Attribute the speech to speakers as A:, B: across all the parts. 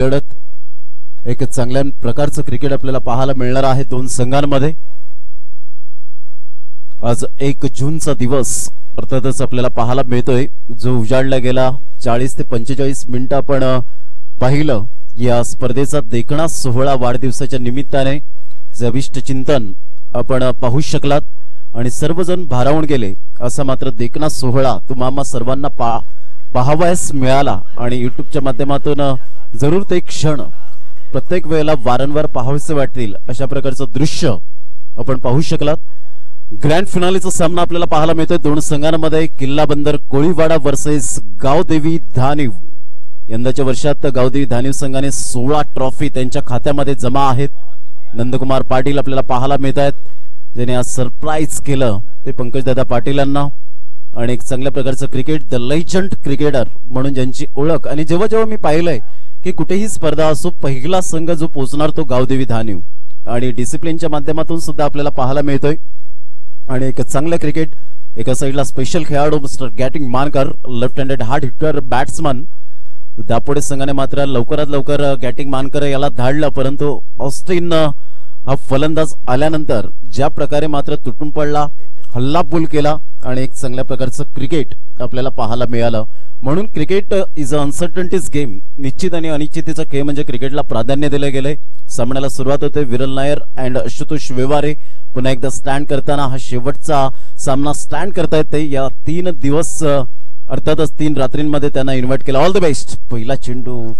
A: लढत एक चांगल्या प्रकारचं क्रिकेट आपल्याला पाहायला मिळणार आहे दोन संघांमध्ये। आज 1 जूनचा दिवस अर्थातच आपल्याला पाहायला मिळतोय जो उजाडला गेला 40 ते 45 मिनिटं आपण पाहिलं। या स्पर्धेचा देखणा सोहळा वाढदिवसाच्या निमित्ताने जविष्ट चिंतन आपण पाहू शकलात आणि सर्वजण भारावून गेले। असा मात्र देखणा सोहळा तुम्हा सर्वांना पाहावयास मिळाला आणि युट्यूबच्या माध्यमातून जरूर ते क्षण प्रत्येक वेळेला वारंवार पाहावेसे वाटतील अशा प्रकारचं दृश्य आपण पाहू शकलात। ग्रँड फिनालेचा सामना आपल्याला पाहायला मिळतोय दोन संघांमध्ये। किल्ला बंदर कोळीवाडा वर्सेस गावदेवी धानिव। यंदाच्या वर्षात गावदेवी धानिव संघाने 16 ट्रॉफी त्यांच्या खात्यामध्ये जमा आहेत। नंदकुमार पाटील आपल्याला पाहायला मिळत आहेत ज्याने आज सरप्राईज केलं ते पंकजदादा पाटीलांना आणि एक चांगल्या प्रकारचं क्रिकेट द लेजंड क्रिकेटर म्हणून ज्यांची ओळख। आणि जेव्हा जेव्हा मी पाहिलंय की कुठेही स्पर्धा असो पहिला संघ जो पोहोचणार तो गावदेवी धानिव आणि डिसिप्लिनच्या माध्यमातून सुद्धा आपल्याला पाहायला मिळतोय। आणि एक चांगलं क्रिकेट एका साइडला स्पेशल खेळाडू मिस्टर गॅटिंग Mankar left handed hard hitter batsman. Dapode संघाने मात्र लवकरात लवकर गॅटिंग मानकर याला धाडलं परंतु ऑस्टिन हा फलंदाज आल्यानंतर ज्या प्रकारे मात्र तुटून पडला हल्लाबोल केला आणि एक चांगल्या प्रकारचं क्रिकेट आपल्याला पाहायला मिळालं। म्हणून cricket is a uncertainties game. निश्चित आणि अनिश्चिततेचा खेळ म्हणजे क्रिकेटला प्राधान्य दिले गेले। सामन्याला सुरुवात होते विरल नायर अँड आशुतोष वेवारे पुन्हा एकदा स्टँड करताना हा शेवटचा सामना स्टँड करता येते। या 3 दिवस अर्थातच 3 रात्रींमध्ये त्यांना इन्व्हाइट केलं। All the best. पहिला चेंडू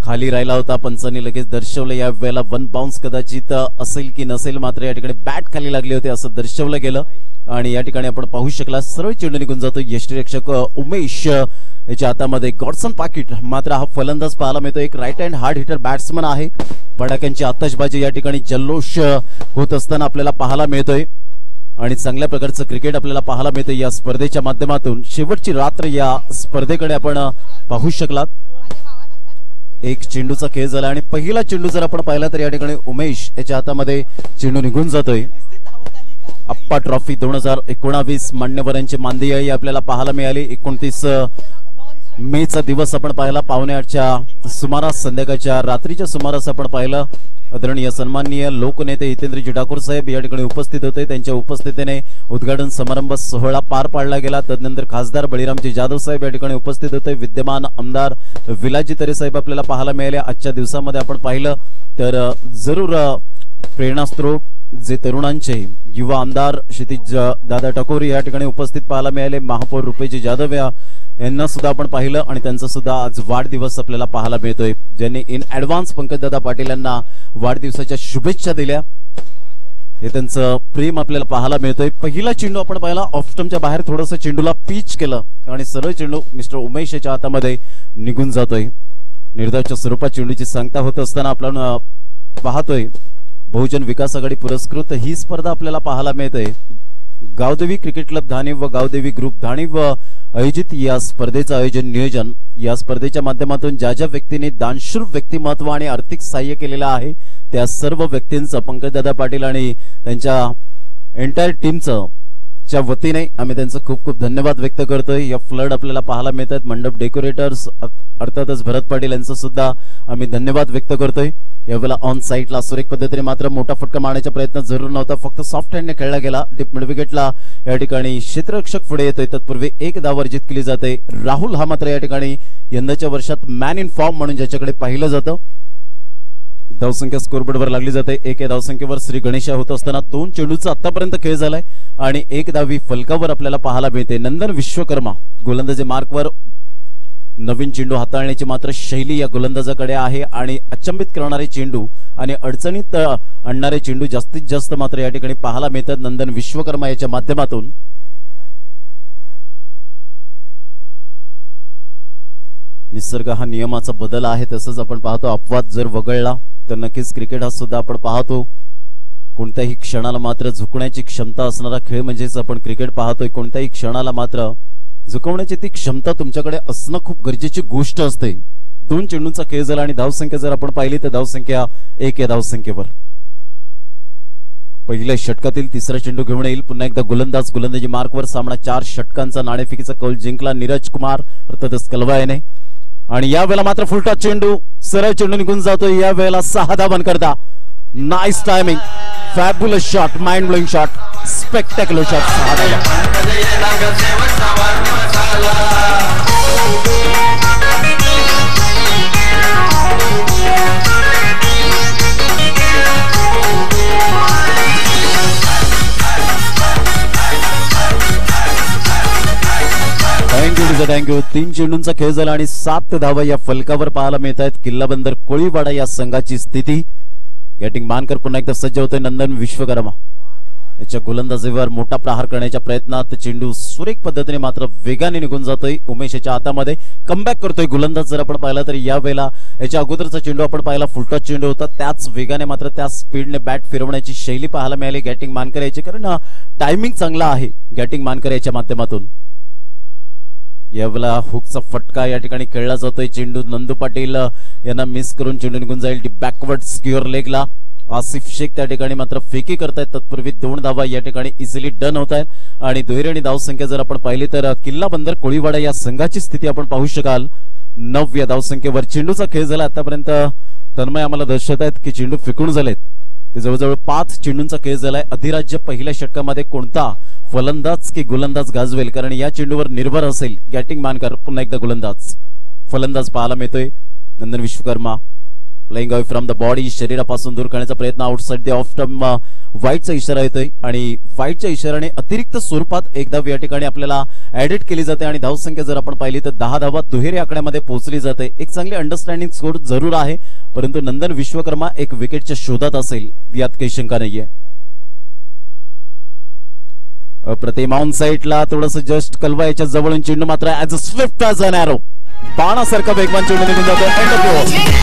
A: खाली राहिला होता पंचांनी लगेच दर्शवलं या वेळेला 1 बाउन्स कदाचित असेल की नसेल मात्र या ठिकाणी बॅट खाली लागली होती असं दर्शवलं गेलं आणि या ठिकाणी आपण पाहू शकला सरळ चेंडू निघून जातो यष्टिरक्षक उमेश याच्या हातामध्ये। गॉडसन पाकिट मात्र हा फलंदाज पाहायला मिळतो एक right hand hard hitter batsman आहे। फटाक्यांची आतषबाजी या ठिकाणी जल्लोष होत असताना आपल्याला पाहायला मिळतोय आणि चांगल्या प्रकारचं क्रिकेट आपल्याला पाहायला मिळतंय या स्पर्धेच्या माध्यमातून। शेवटची रात्र या स्पर्धेकडे आपण पाहू शकलात। एक चेंडूचा खेळ झाला आणि पहिला चेंडू जर आपण पाहिला तर या ठिकाणी उमेश याच्या हातामध्ये चेंडू निघून जातोय। अप्पा ट्रॉफी 2019 मान्यवरांची मानदेय आपल्याला पाहायला मिळाली। 29 मेचा दिवस आपण पाहिला 7:45च्या सुमारास संध्याकाळच्या रात्रीच्या सुमारास आपण पाहिलं। आदरणीय सन्माननीय लोकनेते हितेंद्रजी ठाकूर साहेब या ठिकाणी उपस्थित होते। त्यांच्या उपस्थितीने उद्घाटन समारंभ सोहळा पार पाडला गेला। तदनंतर खासदार बळीरामजी जाधव साहेब या ठिकाणी उपस्थित होते। विद्यमान आमदार विलाजी तरे साहेब आपल्याला पाहायला मिळाले। आजच्या दिवसामध्ये आपण पाहिलं तर जरूर प्रेरणास्त्रोत जे तरुणांचे युवा आमदार क्षितिज दादा ठाकूर या ठिकाणी उपस्थित पाहायला मिळाले। महापौर रुपेजी जाधव यांना सुद्धा आपण पाहिलं आणि त्यांचा सुद्धा आज वाढदिवस आपल्याला पाहायला मिळतोय ज्यांनी इन ऍडव्हान्स पंकजदादा पाटील यांना वाढदिवसाच्या शुभेच्छा दिल्या। हे त्यांचं प्रेम आपल्याला पाहायला मिळतोय। पहिला चेंडू आपण पाहिला ऑफ स्टंपच्या बाहेर थोडंसं चेंडूला पिच केलं आणि सरळ चेंडू मिस्टर उमेश याच्या हातामध्ये निघून जातोय। निर्धावच्या स्वरूपात चेंडूची सांगता होत असताना आपण पाहतोय बहुजन विकास आघाडी पुरस्कृत ही स्पर्धा आपल्याला पाहायला मिळते। गावदेवी क्रिकेट क्लब धानिव व गावदेवी ग्रुप धानिव आयोजित या स्पर्धेचं आयोजन नियोजन या स्पर्धेच्या माध्यमातून ज्या ज्या व्यक्तींनी दानशूर व्यक्तिमत्व आणि आर्थिक सहाय्य केलेलं आहे त्या सर्व व्यक्तींचं पंकजदादा पाटील आणि त्यांच्या एंटायर टीमचं च्या वतीने आम्ही त्यांचं खूप खूप धन्यवाद व्यक्त करतोय। या फ्लड आपल्याला पाहायला मिळतात मंडप डेकोरेटर्स अर्थातच भरत पाटील यांचं सुद्धा आम्ही धन्यवाद व्यक्त करतोय। यावेळेला ऑन साइडला सुरेख पद्धतीने मात्र मोठा फटका मारण्याचा प्रयत्न जरूर नव्हता फक्त सॉफ्ट हँडने खेळला गेला। डीप मिड विकेटला या ठिकाणी क्षेत्ररक्षक पुढे येतोय तत्पूर्वी एक धाव अर्जित केली जाते। राहुल हा मात्र या ठिकाणी यंदाच्या वर्षात मॅन इन फॉर्म म्हणून ज्याच्याकडे पाहिलं जातं। धावसंख्या स्कोरबोर्डवर लागली जाते। एक धावसंख्येवर श्री गणेशा होत असताना 2 चेंडूचा आतापर्यंत खेळ झालाय आणि 1 धावी फलकावर आपल्याला पाहायला मिळते। नंदन विश्वकर्मा गोलंदाजी मार्कवर नवीन चेंडू हाताळण्याची मात्र शैली या गोलंदाजाकडे आहे आणि अचंबित करणारे चेंडू आणि अडचणीत आणणारे चेंडू जास्तीत जास्त मात्र या ठिकाणी पाहायला मिळतात नंदन विश्वकर्मा याच्या माध्यमातून। निसर्ग हा नियमाचा बदल आहे तसंच आपण पाहतो अपवाद जर वगळला तर नक्कीच क्रिकेट हा सुद्धा आपण पाहतो कोणत्याही क्षणाला मात्र झुकण्याची क्षमता असणारा खेळ म्हणजेच आपण क्रिकेट पाहतोय। कोणत्याही क्षणाला मात्र झुकवण्याची ती क्षमता तुमच्याकडे असणं खूप गरजेची गोष्ट असते। 2 चेंडूंचा खेळ झाला आणि धावसंख्या जर आपण पाहिली तर धावसंख्या 1 या धावसंख्येवर। पहिल्या षटकातील तिसरा चेंडू घेऊन येईल पुन्हा एकदा गोलंदाजी मार्कवर सामना 4 षटकांचा नाणेफेकीचा कौल जिंकला नीरज कुमार अर्थातच कलवा याने। आणि या वेळेला मात्र फुलटॉस चेंडू, सरळ चेंडू निघून जातोय. या वेळेला 6 धावा करता. Nice timing, fabulous shot, mind blowing shot, spectacular shot. 6 धावा. थँक्यू. 3 चेंडूंचा खेळ झाला आणि 7 धावा या फलकावर पाहायला मिळत आहेत. किल्ला बंदर कोळीवाडा या संघाची स्थिती. बॅटिंग मानकर पुन्हा एकदा सज्ज होतोय. नंदन विश्वकर्मा याच्या गोलंदाजीवर मोठा प्रहार करण्याच्या प्रयत्नात चेंडू सुरेख पद्धतीने मात्र वेगाने निघून जातोय. उमेश याच्या हातामध्ये कमबॅक करतोय गोलंदाज. जर आपण पाहिला तर या वेळेला याच्या अगोदरचा चेंडू आपण पाहिला फुलटॉस चेंडू होता. त्याच वेगाने मात्र त्या स्पीडने बॅट फिरवण्याची शैली पाहायला मिळाली गॅटिंग मानकर याची, कारण टायमिंग चांगला आहे गॅटिंग मानकर याच्या माध्यमातून. यावेळेला हुकचा फटका या ठिकाणी खेळला जातोय. चेंडू नंदू पाटील यांना मिस करून चेंडू निघून जाईल बॅकवर्ड स्क्युअर लेगला. आसिफ शेख त्या ठिकाणी मात्र फेकी करतायत. तत्पूर्वी 2 धावा या ठिकाणी इझिली डन होत आहेत. आणि दुहेरी धावसंख्या जर आपण पाहिली तर किल्ला बंदर कोळीवाडा या संघाची स्थिती आपण पाहू शकाल. 9 या धावसंख्येवर चेंडूचा खेळ झाला. आतापर्यंत तन्मय आम्हाला दर्शवत आहेत की चेंडू फेकून झालेत. ते जवळजवळ 5 चेंडूंचा खेळ झालाय. अधिराज्य पहिल्या षटकामध्ये कोणता फलंदाज की गोलंदाज गाजवेल, कारण या चेंडूवर निर्भर असेल. गॅटिंग मानकर पुन्हा एकदा गोलंदाज, फलंदाज पाहायला मिळतोय. Nandan Vishwakarma playing away from the body, शरीरापासून दूर करण्याचा प्रयत्न. आउटसाइड द ऑफ स्टंप वाईटचा इशारा येतोय आणि वाईटच्या इशाऱ्याने अतिरिक्त स्वरूपात एक धाव या ठिकाणी आपल्याला ऍडेड केली जाते. आणि धावसंख्या जर आपण पाहिली तर 10 धावा दुहेरी आकड्यामध्ये पोहोचली जाते. एक चांगली अंडरस्टँडिंग स्कोर जरूर आहे, परंतु नंदन विश्वकर्मा एक विकेटच्या शोधात असेल यात काही शंका नाहीये. अप्रतिम ऑन साइडला थोडस जस्ट कलवा याच्या जवळून चेंडू मात्र as a swift as an arrow, बाणासारखा वेगवान चेंडू निघून जातो. End of over.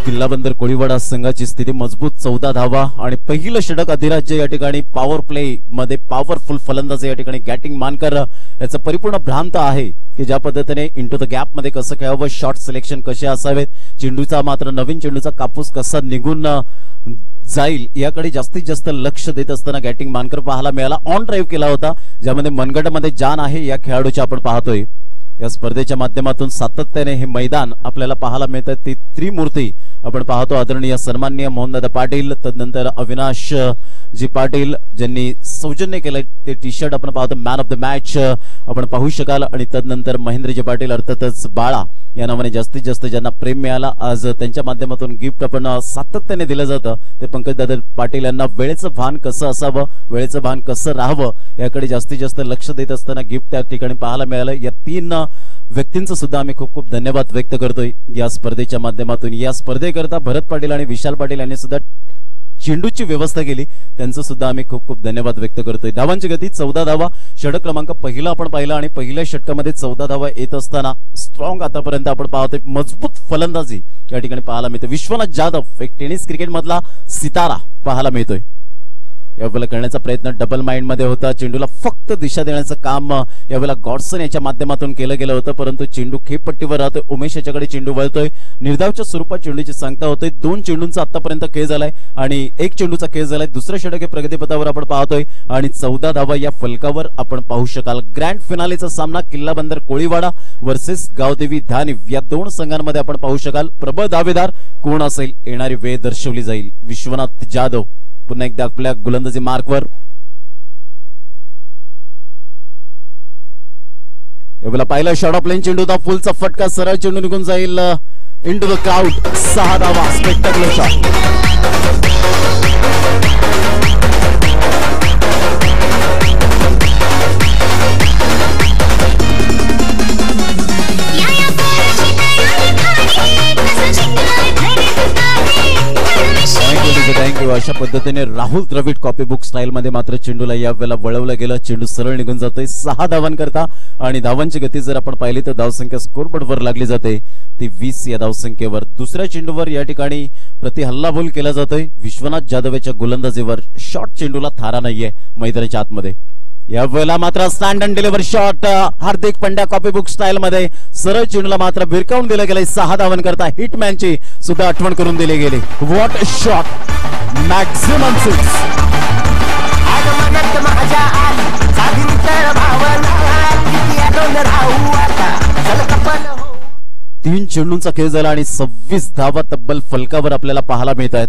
A: Killa Bandar Koliwada संघाची स्थिती मजबूत. 14 धावा आणि पहिलं षटक अधिराज्य या ठिकाणी पॉवर प्ले मध्ये पॉवरफुल फलंदाज या ठिकाणी गॅटिंग मानकर याचं परिपूर्ण भ्रांत आहे की ज्या पद्धतीने इंटू द गॅप मध्ये कसं खेळावं, शॉट सिलेक्शन कसे असावेत, चेंडूचा मात्र नवीन चेंडूचा कापूस कसा निघून जाईल याकडे जास्तीत जास्त लक्ष देत असताना गॅटिंग मानकर पाहायला मिळाला. ऑन ड्राईव्ह केला होता ज्यामध्ये मनगटामध्ये जान आहे या खेळाडूची आपण पाहतोय. या स्पर्धेच्या माध्यमातून सातत्याने हे मैदान आपल्याला पाहायला मिळतात. ती त्रिमूर्ती आपण पाहतो. आदरणीय सन्माननीय मोहनदादा पाटील, तदनंतर अविनाश जी पाटील ज्यांनी सौजन्य केलं ते टी शर्ट आपण पाहतो मॅन ऑफ द मॅच आपण पाहू शकाल. आणि तदनंतर महेंद्रजी पाटील अर्थातच बाळा या नावाने जास्तीत जास्त ज्यांना प्रेम मिळाला आज त्यांच्या माध्यमातून गिफ्ट आपण सातत्याने दिलं जातं. ते पंकजदादा पाटील यांना वेळेचं भान कसं असावं, वेळेचं भान कसं राहावं याकडे जास्तीत जास्त लक्ष देत असताना गिफ्ट त्या ठिकाणी पाहायला मिळालं. या 3 व्यक्तींचं सुद्धा आम्ही खूप खूप धन्यवाद व्यक्त करतोय या स्पर्धेच्या माध्यमातून. या स्पर्धेकरता भरत पाटील आणि विशाल पाटील यांनी सुद्धा चेंडूची व्यवस्था केली, त्यांचं सुद्धा आम्ही खूप खूप धन्यवाद व्यक्त करतोय. धावांची गती 14 धावा, षटक क्रमांक पहिला आपण पाहिला आणि पहिल्या षटकामध्ये 14 धावा येत असताना स्ट्रॉंग आतापर्यंत आपण पाहतोय मजबूत फलंदाजी या ठिकाणी पाहायला मिळते. विश्वनाथ जाधव एक टेनिस क्रिकेट मधला सितारा पाहायला मिळतोय. यावेळेला करण्याचा प्रयत्न डबल माइंड मध्ये होता. चेंडूला फक्त दिशा देण्याचं काम यावेळेला गॉडसन याच्या माध्यमातून केलं गेलं होतं, परंतु चेंडू खेपपट्टीवर राहतोय. उमेश याच्याकडे चेंडू वळतोय. निर्धावच्या स्वरूपात चेंडूची सांगता होतोय. 2 चेंडूंचा आतापर्यंत खेळ झालाय आणि 1 चेंडूचा खेळ झालाय. दुसरं षटक हे प्रगतीपथावर आपण पाहतोय आणि 14 धावा या फलकावर आपण पाहू शकाल. ग्रँड फिनालेचा सामना किल्ला बंदर कोळीवाडा वर्सेस गावदेवी धानिव या 2 संघांमध्ये आपण पाहू शकाल. प्रबळ दावेदार कोण असेल येणारी वेळ दर्शवली जाईल. विश्वनाथ जाधव पुन्हा एकदा आपल्या गोलंदाजी मार्कवर. यावेळेला पहिला शॉट ऑफ लाईन चेंडू होता. फुलचा फटका, सरळ चेंडू निघून जाईल इंटू द क्राउड. 6 धावा, स्पेक्टॅक्युलर शॉट. अशा पद्धतीने राहुल द्रविड कॉपीबुक स्टाईल मध्ये मात्र चेंडूला या वेळेला वळवलं गेलं. चेंडू सरळ निघून जातोय 6 धावांकरता आणि धावांची गती जर आपण पाहिली तर धावसंख्या स्कोरबोर्डवर लागली जाते ती 20 या धावसंख्येवर. दुसऱ्या चेंडूवर या ठिकाणी प्रति हल्लाबोल केला जातोय. विश्वनाथ जाधव याच्या गोलंदाजीवर शॉट चेंडूला थारा नाहीये मैदानाच्या आतमध्ये. या वेळेला मात्र stand and deliver shot Hardik Pandya copybook style मध्ये सरळ चेंडूला मात्र भिरकावून दिलं गेलं. 6 धावांकरता हिटमॅनची सुद्धा आठवण करून दिली गेली. What a shot, maximum six. तीन चेंडूंचा खेळ झाला आणि 26 धावा तब्बल फलकावर आपल्याला पाहायला मिळत आहेत.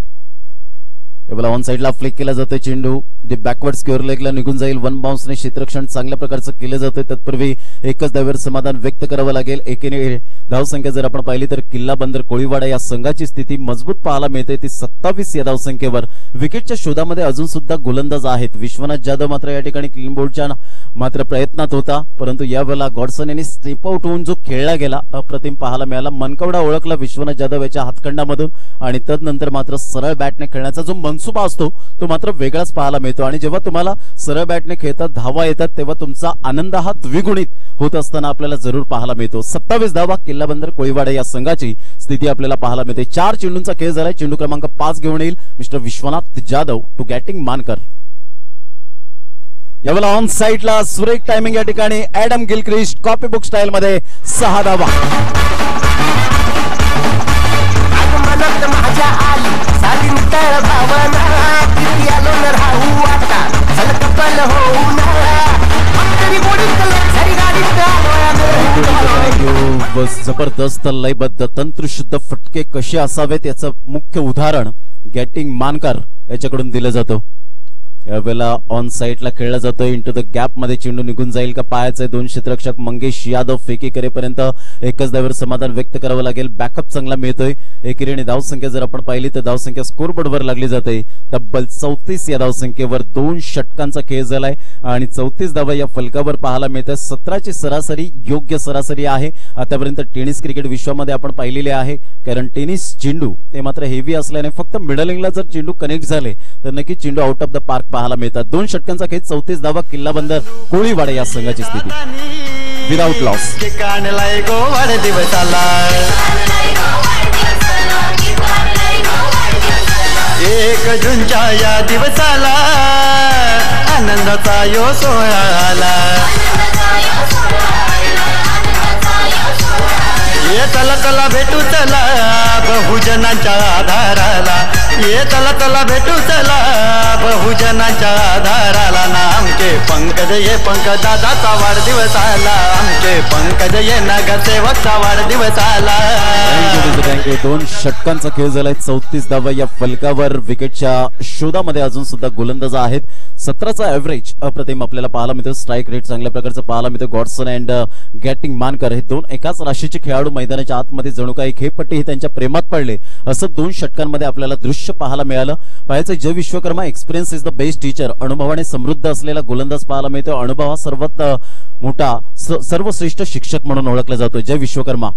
A: यावेळेला ऑन साइडला फ्लिक केला जातोय चेंडू बॅकवर्ड स्क्वेअर लेगला निघून जाईल. वन बाउन्सने क्षेत्ररक्षण चांगल्या प्रकारचं केलं जातंय. तत्पूर्वी एकच धावेवर समाधान व्यक्त करावं लागेल. एकेने धावसंख्या जर आपण पाहिली तर किल्ला बंदर कोळीवाडा या संघाची स्थिती मजबूत पाहायला मिळते ती 27 या धावसंख्येवर. विकेटच्या शोधामध्ये अजून सुद्धा गोलंदाज आहेत. विश्वनाथ जाधव मात्र या ठिकाणी क्लीन बोल्डच्या मात्र प्रयत्नात होता, परंतु यावेळेला गॉडसन यांनी स्टेप आउट होऊन जो खेळला गेला अप्रतिम पाहायला मिळाला. मनकवडा ओळखला विश्वनाथ जाधव याच्या हातखंडामधून आणि तदनंतर मात्र सरळ बॅटने खेळण्याचा जो मनसुबा असतो तो मात्र वेगळाच पाहायला मिळतो. आणि जेव्हा तुम्हाला सरळ बॅटने खेळतात धावा येतात तेव्हा तुमचा आनंद हा द्विगुणित होत असताना आपल्याला जरूर पाहायला मिळतो. 27 धावा किल्ला बंदर कोळीवाडा या संघाची स्थिती आपल्याला पाहायला मिळते. 4 चेंडूंचा खेळ झालाय. चेंडू क्रमांक 5 घेऊन येईल मिस्टर विश्वनाथ जाधव टू गॅटिंग मानकर. यावेळेला ऑन साइडला सुरेख टायमिंग या ठिकाणी ऍडम गिलक्रिस्ट कॉपीबुक स्टाईल मध्ये 6 धावा. जबरदस्त लयबद्ध तंत्रशुद्ध फटके कसे असावेत याचं मुख्य उदाहरण गॅटिंग मानकर याच्याकडून दिलं जातं. यावेळेला ऑन साइडला खेळला जातोय. इंटू द गॅप मध्ये चेंडू निघून जाईल का पायाचे 2 क्षेत्ररक्षक मंगेश यादव फेकी करेपर्यंत एकच धावेवर समाधान व्यक्त करावं लागेल. बॅकअप चांगला मिळतोय. एकेरीने धावसंख्या जर आपण पाहिली तर धावसंख्या स्कोरबोर्डवर लागली जाते तब्बल 34 या धावसंख्येवर. 2 षटकांचा खेळ झालाय आणि 34 धावा या फलकावर पाहायला मिळतात. 17ची सरासरी योग्य सरासरी आहे आतापर्यंत टेनिस क्रिकेट विश्वामध्ये आपण पाहिलेले आहे. कारण टेनिस चेंडू ते मात्र हेवी असल्याने फक्त मिडलिंगला जर चेंडू कनेक्ट झाले तर नक्कीच चेंडू आउट ऑफ द पार्क पाहायला मिळतात. 2 षटकांचा खेळ 34 धावा किल्ला बंदर कोळीवाडा या संघाची स्थिती विदाउट लॉस.
B: एक जूनच्या या दिवसाला आनंदाचा यो सोहळा. ये चला चला भेटू चला बहुजनांच्या आधाराला. ये चला चला भेटू चला बहुजनांच्या आधाराला. ना आमचे पंकज ये पंकज दादाचा वाढदिवस आला. आमचे पंकज ये नगरसेवकचा वाढदिवस आला.
A: थँक्यू. 2 षटकांचा खेळ झालाय. 34 धावा या फलकावर. विकेटच्या शोधामध्ये अजून सुद्धा गोलंदाज आहेत. 17चा एव्हरेज अप्रतिम आपल्याला पाहायला मिळतो. स्ट्राईक रेट चांगल्या प्रकारचं पाहायला मिळतो. गॉडसन अँड गॅटिंग मानकर हे 2 एकाच राशीचे खेळाडू मैदानाच्या आतमध्ये जणू काही खेळपट्टी हे त्यांच्या प्रेमात पडले असं 2 षटकांमध्ये आपल्याला दृश्य पाहायला मिळालं. पाहायचं जय Vishwakarma experience is the best teacher. अनुभवाने समृद्ध असलेला गोलंदाज पाहायला मिळतो. अनुभव हा सर्वात मोठा सर्वश्रेष्ठ शिक्षक म्हणून ओळखला जातो. जय विश्वकर्मा.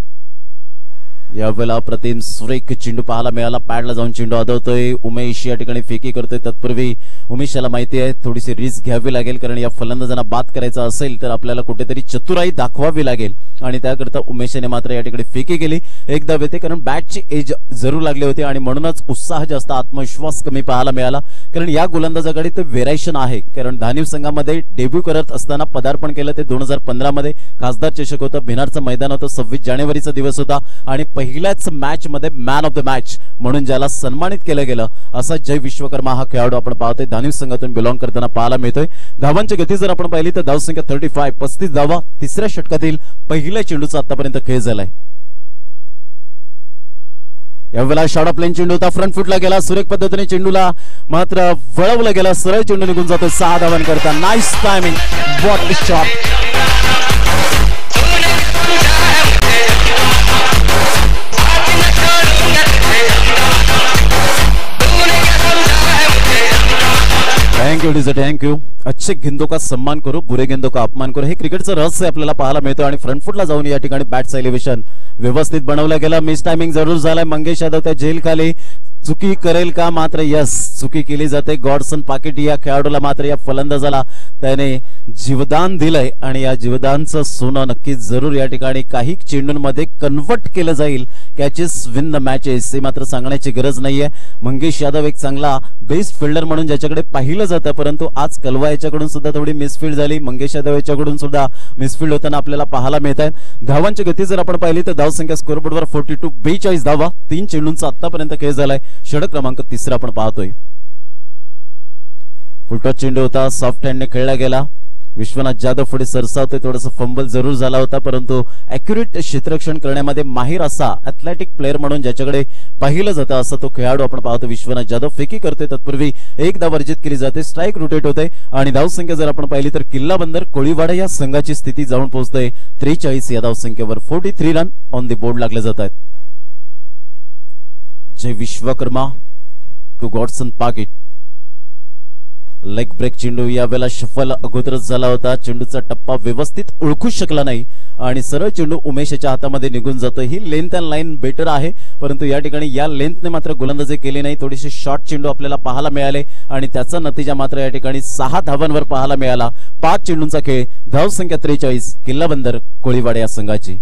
A: यावेळेला अप्रतिम सुरेख चेंडू पाहायला मिळाला. पॅडला जाऊन चेंडू आदवतोय. उमेश या ठिकाणी फेकी करतोय. तत्पूर्वी उमेशाला माहिती आहे थोडीशी रिस्क घ्यावी लागेल कारण या फलंदाजांना बाद करायचा असेल तर आपल्याला कुठेतरी चतुराई दाखवावी लागेल आणि त्याकरता उमेशाने मात्र या ठिकाणी फेकी केली. एक धाव येते कारण बॅटची एज जरूर लागली होती आणि म्हणूनच उत्साह जास्त आत्मविश्वास कमी पाहायला मिळाला. कारण या गोलंदाजाकडे ते व्हेरायशन आहे. कारण धानिव संघामध्ये डेब्यू करत असताना पदार्पण केलं ते 2015 मध्ये. खासदार चषक होतं. भिनारचं मैदान होतं. 26 जानेवारीचा दिवस होता आणि पहिल्याच मॅच मध्ये मॅन ऑफ द मॅच म्हणून ज्याला सन्मानित केलं गेलं असा जय विश्वकर्मा हा खेळाडू आपण पाहतोय. धानिव संघातून बिलॉंग करताना पाहायला मिळतोय. धावांची गती जर आपण पाहिली तर धावसंख्या 35 धावा 3ऱ्या षटकातील पहिल्या चेंडूचा आतापर्यंत खेळ झालाय. यावेळेला शॉट ऑफ प्लेन चेंडू होता. फ्रंट फुटला गेला. सुरेख पद्धतीने चेंडूला मात्र वळवला गेला. सरळ चेंडू निघून जातो 6 धावांकरता. Nice timing. What a shot. Thank you DJ. Thank you. अच्छे गेंदों का सम्मान करो बुरे गेंदों का अपमान करो हे क्रिकेटचं रहस्य आपल्याला पाहायला मिळतं. आणि फ्रंट फुटला जाऊन या ठिकाणी बॅटचं एलिव्हेशन व्यवस्थित बनवलं गेलं. मिस टायमिंग जरूर झालाय. मंगेश यादव त्या जेल खाली चुकी करेल का, मात्र यस चुकी केली जाते. गॉडसन पाकिट या खेळाडूला मात्र या फलंदाजाला त्याने जीवदान दिलंय आणि या जीवदानचं सोनं नक्कीच जरूर या ठिकाणी काही चेंडूंमध्ये कन्वर्ट केलं जाईल. कॅचेस विन द मॅचेस हे मात्र सांगण्याची गरज नाहीये. मंगेश यादव एक चांगला बेस्ट फिल्डर म्हणून ज्याच्याकडे पाहिलं जातं, परंतु आज कलवा याच्याकडून सुद्धा थोडी मिसफील्ड झाली. मंगेश यादव याच्याकडून सुद्धा मिसफील्ड होताना आपल्याला पाहायला मिळत आहे. धावांची गती जर आपण पाहिली तर धावसंख्या स्कोरबोर्डवर 42 42 धावा, 3 चेंडूंचा आतापर्यंत खेळ झालाय. षटक क्रमांक 3 आपण पाहतोय. फुलटॉस चेंडू होता, सॉफ्ट हँडने खेळला गेला. विश्वनाथ जाधव पुढे सरसावते, थोडंसं फंबल जरूर झाला होता, परंतु अॅक्युरेट क्षेत्ररक्षण करण्यामध्ये माहिर असा ॲथलेटिक प्लेअर म्हणून ज्याच्याकडे पाहिलं जातं असा तो खेळाडू आपण पाहतो. विश्वनाथ जाधव फेकी करते, तत्पूर्वी एक धाव वर्जित केली जाते. स्ट्राईक रोटेट होते आणि धावसंख्या जर आपण पाहिली तर किल्ला बंदर कोळीवाडा या संघाची स्थिती जाऊन पोहोचते 43 या धावसंख्येवर. 43 रन ऑन द बोर्ड लागले जात आहेत. जय विश्वकर्मा टू गॉडसन पाकिट. लेग ब्रेक चेंडू यावेळेला शफल अगोदरच झाला होता. चेंडूचा टप्पा व्यवस्थित ओळखू शकला नाही आणि सरळ चेंडू उमेशच्या हातामध्ये निघून जातो. ही लेंथ अँड लाईन बेटर आहे, परंतु या ठिकाणी या लेंथने मात्र गोलंदाजी केली नाही. थोडेसे शॉर्ट चेंडू आपल्याला पाहायला मिळाले आणि त्याचा नतीजा मात्र या ठिकाणी 6 धावांवर पाहायला मिळाला. 5 चेंडूंचा खेळ, धावसंख्या 43, किल्ला बंदर कोळीवाडा या संघाची.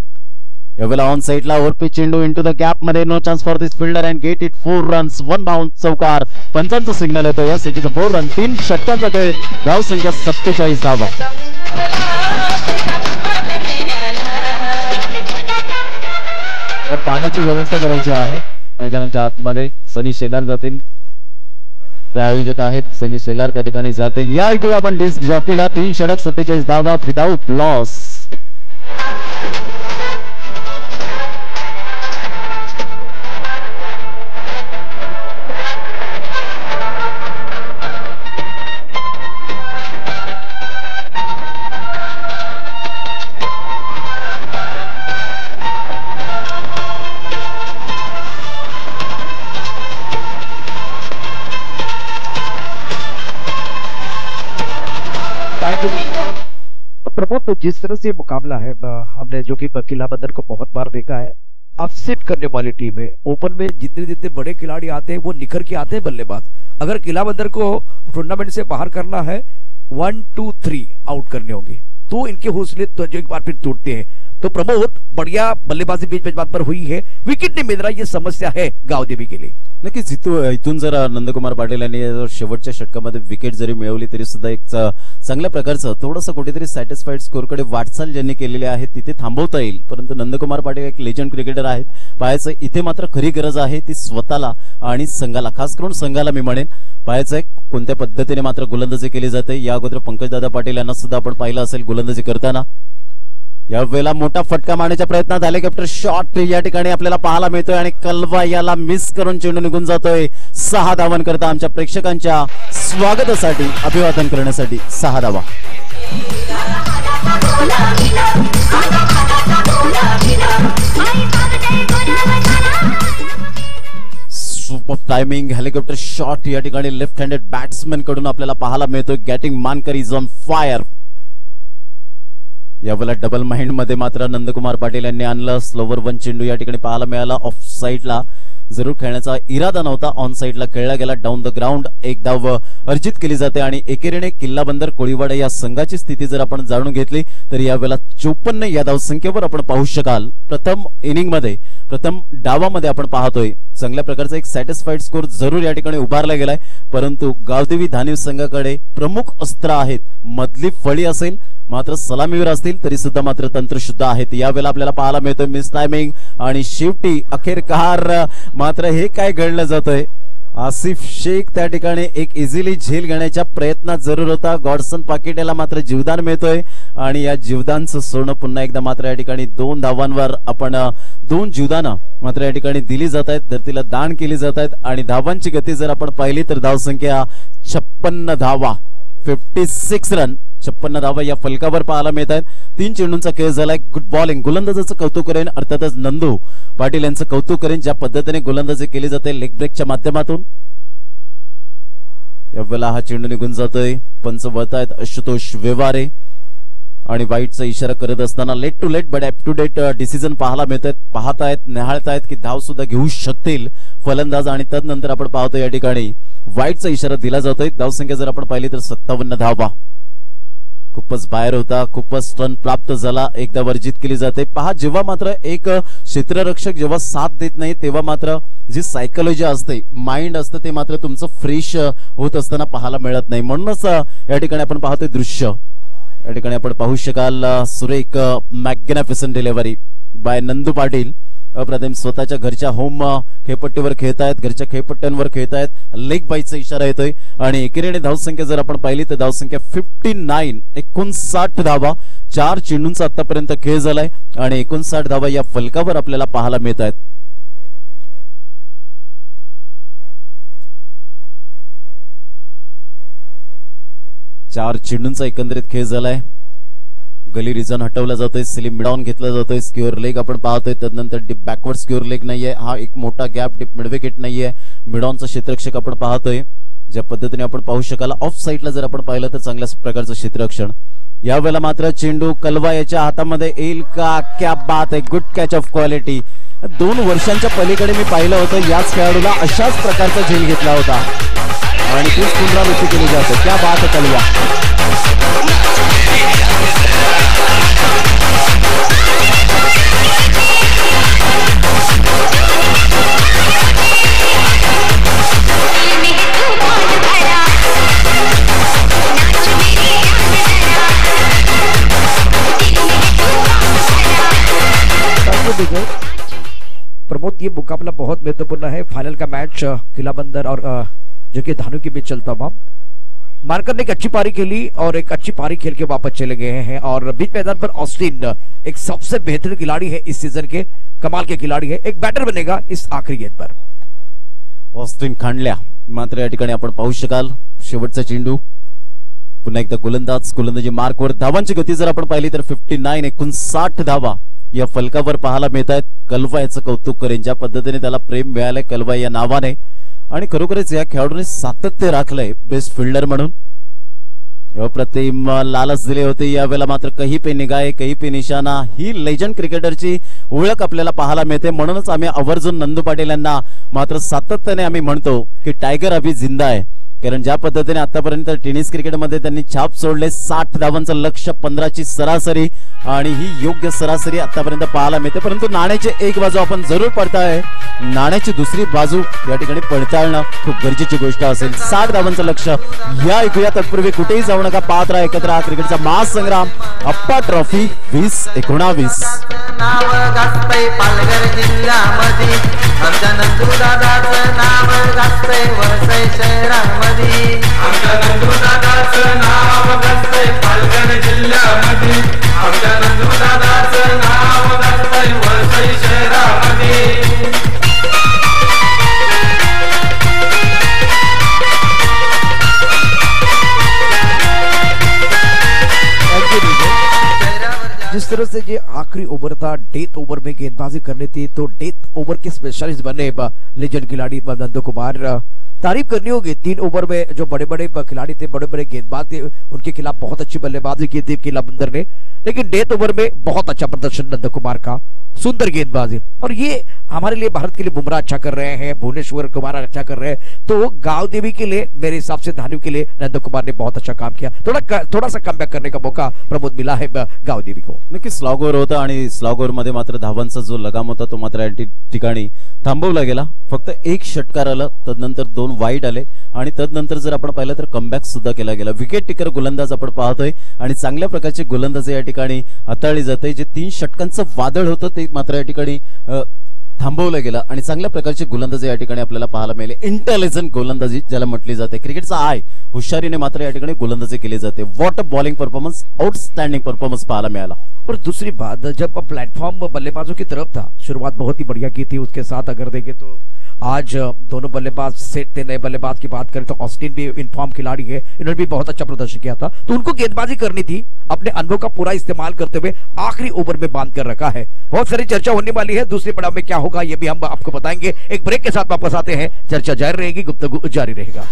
A: यावेळेला ऑन साइडला ओव्हरपिच चेंडू इंटू द गॅप मध्ये. No chance for this fielder and get it 4 runs 1 bound. चौकार. पंचांचा सिग्नल येतो. या सिटीचा 4 रन, 3 षटकांचा खेळ, धावसंख्या 47 धावा.
C: पाण्याची व्यवस्था करायची आहे मैदानाच्या आतमध्ये. सनी शेलार जातील, ते आयोजक आहेत. सनी शेलार त्या ठिकाणी जाते.
A: या ऐकूया आपण डिस्क जॉकीला 3 षटक 47 धावा विदाउट लॉस.
D: प्रमोद, तो जिस तरह से मुकाबला है, हमने जो कि किला बंदर को बहुत बार देखा है, अपसेट करने वाली टीम है. ओपन में जितने जितने बड़े खिलाड़ी आते हैं वो निखर के आते हैं बल्लेबाज. अगर किला बंदर को टूर्नामेंट से बाहर करना है, 1 2 3 आउट करने होंगे, तो इनके हौसले तो जो एक बार फिर टूटते हैं. तो प्रमोद, बढ़िया बल्लेबाजी बीच बात पर हुई है, विकेट नहीं मिल रहा, ये समस्या है गावदेवी के लिए.
A: नक्कीच इथून जर नंदकुमार पाटील यांनी शेवटच्या षटकामध्ये विकेट जरी मिळवली तरी सुद्धा एक चांगल्या प्रकारचं थोडंसं कुठेतरी सॅटिस्फाईड स्कोरकडे वाटचाल ज्यांनी केलेली आहे तिथे थांबवता येईल. परंतु नंदकुमार पाटील एक लेजंड क्रिकेटर आहेत. पाहायचं इथे मात्र खरी गरज आहे ती स्वतःला आणि संघाला, खास करून संघाला मी म्हणेन. पाहायचं कोणत्या पद्धतीने मात्र गोलंदाजी केली जाते. या अगोदर पंकजदादा पाटील यांना सुद्धा आपण पाहिलं असेल गोलंदाजी करताना. यावेळेला मोठा फटका मारण्याच्या प्रयत्नात हेलिकॉप्टर शॉट या ठिकाणी आपल्याला पाहायला मिळतोय आणि कलवा याला मिस करून चेंडू निघून जातोय. 6 धावांकरता आमच्या प्रेक्षकांच्या स्वागतासाठी, अभिवादन करण्यासाठी 6 धावा. सुपर टायमिंग हेलिकॉप्टर शॉट या ठिकाणी लेफ्ट हँडेड बॅट्समॅन कडून आपल्याला पाहायला मिळतोय. गॅटिंग मानकर इज ऑन फायर. यावेळेला डबल माइंड मध्ये मात्र नंदकुमार पाटील यांनी आणलं. स्लोवर 1 चेंडू या ठिकाणी पाहायला मिळाला. ऑफ साइडला जरूर खेळण्याचा इरादा नव्हता, ऑन साइडला खेळला गेला. डाऊन द ग्राउंड एक धाव अर्जित केली जाते आणि एकेरीने किल्ला बंदर कोळीवाडा या संघाची स्थिती जर आपण जाणून घेतली तर यावेळेला 54 या धावसंख्येवर आपण पाहू शकाल. प्रथम इनिंग मध्ये, प्रथम डावामध्ये आपण पाहतोय चांगल्या प्रकारचा एक सॅटिस्फाईड स्कोर जरूर या ठिकाणी उभारला गेलाय. परंतु गावदेवी धानिव संघाकडे प्रमुख अस्त्र आहेत. मधली फळी असेल, मात्र सलामीवर असतील तरी सुद्धा मात्र तंत्र शुद्ध आहेत. यावेळेला आपल्याला पाहायला मिळतोय मिस टायमिंग आणि शेवटी अखेरकार मात्र हे काय घडलं जातंय. आसिफ शेख त्या ठिकाणी एक इझिली झेल घेण्याच्या प्रयत्नात जरूर होता. गॉडसन पाकिट याला मात्र जीवदान मिळतोय आणि या जीवदानचं सोनं पुन्हा एकदा मात्र या ठिकाणी 2 धावांवर आपण 2 जीवदानं मात्र या ठिकाणी दिली जात आहेत, धरतीला दान केली जात आहेत. आणि धावांची गती जर आपण पाहिली तर धावसंख्या 56 धावा, 56 रन, 56 धावा या फलकावर पाहायला मिळत आहेत. 3 चेंडूंचा खेळ झालाय. Good bowling. गोलंदाजाचं कौतुक करेन, अर्थातच नंदू पाटील यांचं कौतुक करेन ज्या पद्धतीने गोलंदाजी केली जाते लेग ब्रेकच्या माध्यमातून. यावेळेला हा चेंडू निघून जातोय. पंच वळतायत आशुतोष व्यवहारे आणि वाईटचा इशारा करत असताना late to late but up to date decision पाहायला मिळतात, पाहतायत, निहाळतायत की धाव सुद्धा घेऊ शकतील फलंदाज. आणि तदनंतर आपण पाहतो या ठिकाणी वाईटचा इशारा दिला जातोय. धावसंख्या जर आपण पाहिली तर 57 धावा. खूपच बाहेर होता, खूपच रन प्राप्त झाला, एकदा वर्जित केली जाते. पहा, जेव्हा मात्र एक क्षेत्ररक्षक जेव्हा साथ देत नाही तेव्हा मात्र जी सायकोलॉजी असते, माइंड असतं, ते मात्र तुमचं फ्रेश होत असताना पाहायला मिळत नाही. म्हणूनच या ठिकाणी आपण पाहतोय दृश्य, या ठिकाणी आपण पाहू शकाल सुरेख magnificent delivery by Nandu Patil. अप्रतिम, स्वतःच्या घरच्या होम खेळपट्टीवर खेळतायत, घरच्या खेळपट्ट्यांवर खेळतायत. लेग बाईचा इशारा येतोय आणि एकेरीने धावसंख्या जर आपण पाहिली तर धावसंख्या 59, 59 धावा. 4 चेंडूंचा आतापर्यंत खेळ झालाय आणि 59 धावा या फलकावर आपल्याला पाहायला मिळत आहेत. चार चेंडूंचा एकंदरीत खेळ झालाय. गली रिझन हटवला जातोय, स्लिम मिडॉन घेतला जातोय, स्क्युअर लेग आपण पाहतोय. तदनंतर डीप बॅकवर्ड स्क्युअर लेग नाहीये, हा एक मोठा गॅप डीप मिड विकेट नाहीये. मिडॉनचा क्षेत्ररक्षक आपण पाहतोय, ज्या पद्धतीने आपण पाहू शकाल. ऑफ साईडला जर आपण पाहिलं तर चांगल्या प्रकारचं क्षेत्ररक्षण. यावेळेला मात्र चेंडू कलवा याच्या हातामध्ये येईल का? क्या बात आहे, गुड कॅच ऑफ क्वालिटी. 2 वर्षांच्या पलीकडे मी पाहिलं होतं याच खेळाडूला अशाच प्रकारचा झेल घेतला होता आणि तीच पुनरावृत्ती केली जाते. क्या बात आहे कलवा.
D: प्रमोद, ये मुकाबला बहुत महत्वपूर्ण है. फाइनल का मैच किला बंदर और जो कि धानु के बीच चलता हुआ. मार्कर ने एक अच्छी पारी खेली और एक अच्छी पारी खेल के वापस चले गए हैं. और बीच मैदान पर ऑस्टिन एक सबसे बेहतरीन खिलाड़ी है इस सीजन के, कमाल के खिलाड़ी है. एक बैटर बनेगा इस आखिरी गेंद पर.
A: ऑस्टिन खांडल्या मात्र या ठिकाणी आपण पाहू शकाल शेवटचा चेंडू. पुन्हा एकदा गोलंदाजी मार्कवर. धावांची गती जर आपण पाहिली तर 59, 59 धावा या फलकावर पाहायला मिळत आहेत. कलवा याचं कौतुक करेन, ज्या पद्धतीने त्याला प्रेम मिळालंय कलवा या नावाने आणि खरोखरच या खेळाडूने सातत्य राखलंय बेस्ट फिल्डर म्हणून. अप्रतिम लालच दिले होते. यावेळेला मात्र कहीं पे निगाहे कहीं पे निशाणा ही लेजंड क्रिकेटरची ओळख आपल्याला पाहायला मिळते. म्हणूनच आम्ही आवर्जून नंदू पाटील यांना मात्र सातत्याने आम्ही म्हणतो की टायगर अभी जिंदा आहे. कारण ज्या पद्धतीने आतापर्यंत टेनिस क्रिकेटमध्ये त्यांनी छाप सोडले, 60 धावांचं लक्ष्य, 15ची सरासरी आणि ही योग्य सरासरी आतापर्यंत पाहायला मिळते. परंतु नाण्याची एक बाजू आपण जरूर पडताळाय, नाण्याची दुसरी बाजू या ठिकाणी पडताळणं खूप गरजेची गोष्ट असेल. 60 धावांचं लक्ष्य या ऐकूया. तत्पूर्वी कुठेही जाऊ नका, पाहत राहा एकत्र हा क्रिकेटचा महासंग्राम. अप्पा ट्रॉफी 2019.
E: नाव गाजतंय पालघर जिल्ह्यामध्ये, आमच्या नंदू दादाचं नाव गाजतंय वसई शहरामध्ये. आमच्या नंदू दादाचं नाव गाजतंय पालघर जिल्ह्यामध्ये, आमच्या नंदू दादाचं नाव गाजतंय वसई शहरामध्ये.
D: जिस तरह से ये आखिरी ओवर था, डेथ ओवर में गेंदबाजी करनी थी, तो डेथ ओवर के स्पेशलिस्ट बने लेजेंड खिलाड़ी नंदू कुमार. तारीफ करनी होगी. 3 ओवर में जो बड़े बड़े खिलाड़ी थे, बड़े बड़े गेंदबाज थे, उनके खिलाफ बहुत अच्छी बल्लेबाजी की थी किला बंदर ने. लेकिन डेथ ओवर में बहुत अच्छा प्रदर्शन नंदू कुमार का, सुंदर गेंदबाजी. और ये हमारे लिए, भारत के लिए बुमराह अच्छा कर रहे हैं, भुवनेश्वर कुमार अच्छा कर रहे हैं, तो गांव देवी के लिए, मेरे हिसाब से धानु के लिए नंदू कुमार ने बहुत अच्छा काम किया. थोड़ा सा कमबॅक करने का मौका प्रमोद मिला है गांव देवी को.
A: नक्की स्लॉग ओव्हर होता आणि स्लॉग ओव्हर मध्ये मात्र धावांचा जो लगाम होता तो मात्र या ठिकाणी थांबवला गेला. फक्त 1 षटकार आलं, तदनंतर 2 वाईड आले आणि तदनंतर जर आपण पाहिलं तर कमबॅक सुद्धा केला गेला. विकेट टिकर गोलंदाज आपण पाहतोय आणि चांगल्या प्रकारचे गोलंदाजी या ठिकाणी हाताळली जाते. जे 3 षटकांचं वादळ होतं ते मात्र या ठिकाणी थांबवलं गेलं आणि चांगल्या प्रकारची गोलंदाजी या ठिकाणी आपल्याला पाहायला मिळाली. इंटेलिजंट गोलंदाजी ज्याला म्हटली जाते, क्रिकेटचा आय, हुशारीने मात्र या ठिकाणी गोलंदाजी केली जाते. What a bowling performance, outstanding performance पाहायला मिळाला.
D: और दूसरी बात, जब प्लेटफॉर्म बल्लेबाजों की तरफ था, शुरुआत बहुत ही बढ़िया की थी. उसके साथ अगर देखें तो आज दोनों बल्लेबाज सेट थे. नए बल्लेबाज की बात करें तो ऑस्टिन भी इनफॉर्म खिलाड़ी है, इन्होंने भी बहुत अच्छा प्रदर्शन किया था. तो उनको गेंदबाजी करनी थी, अपने अनुभव का पूरा इस्तेमाल करते हुए आखिरी ओवर में बांध कर रखा है. बहुत सारी चर्चा होने वाली है. दूसरे पड़ाव में क्या होगा ये भी हम आपको बताएंगे. एक ब्रेक के साथ वापस आते हैं. चर्चा जारी रहेगी, गुफ्तगू जारी रहेगा.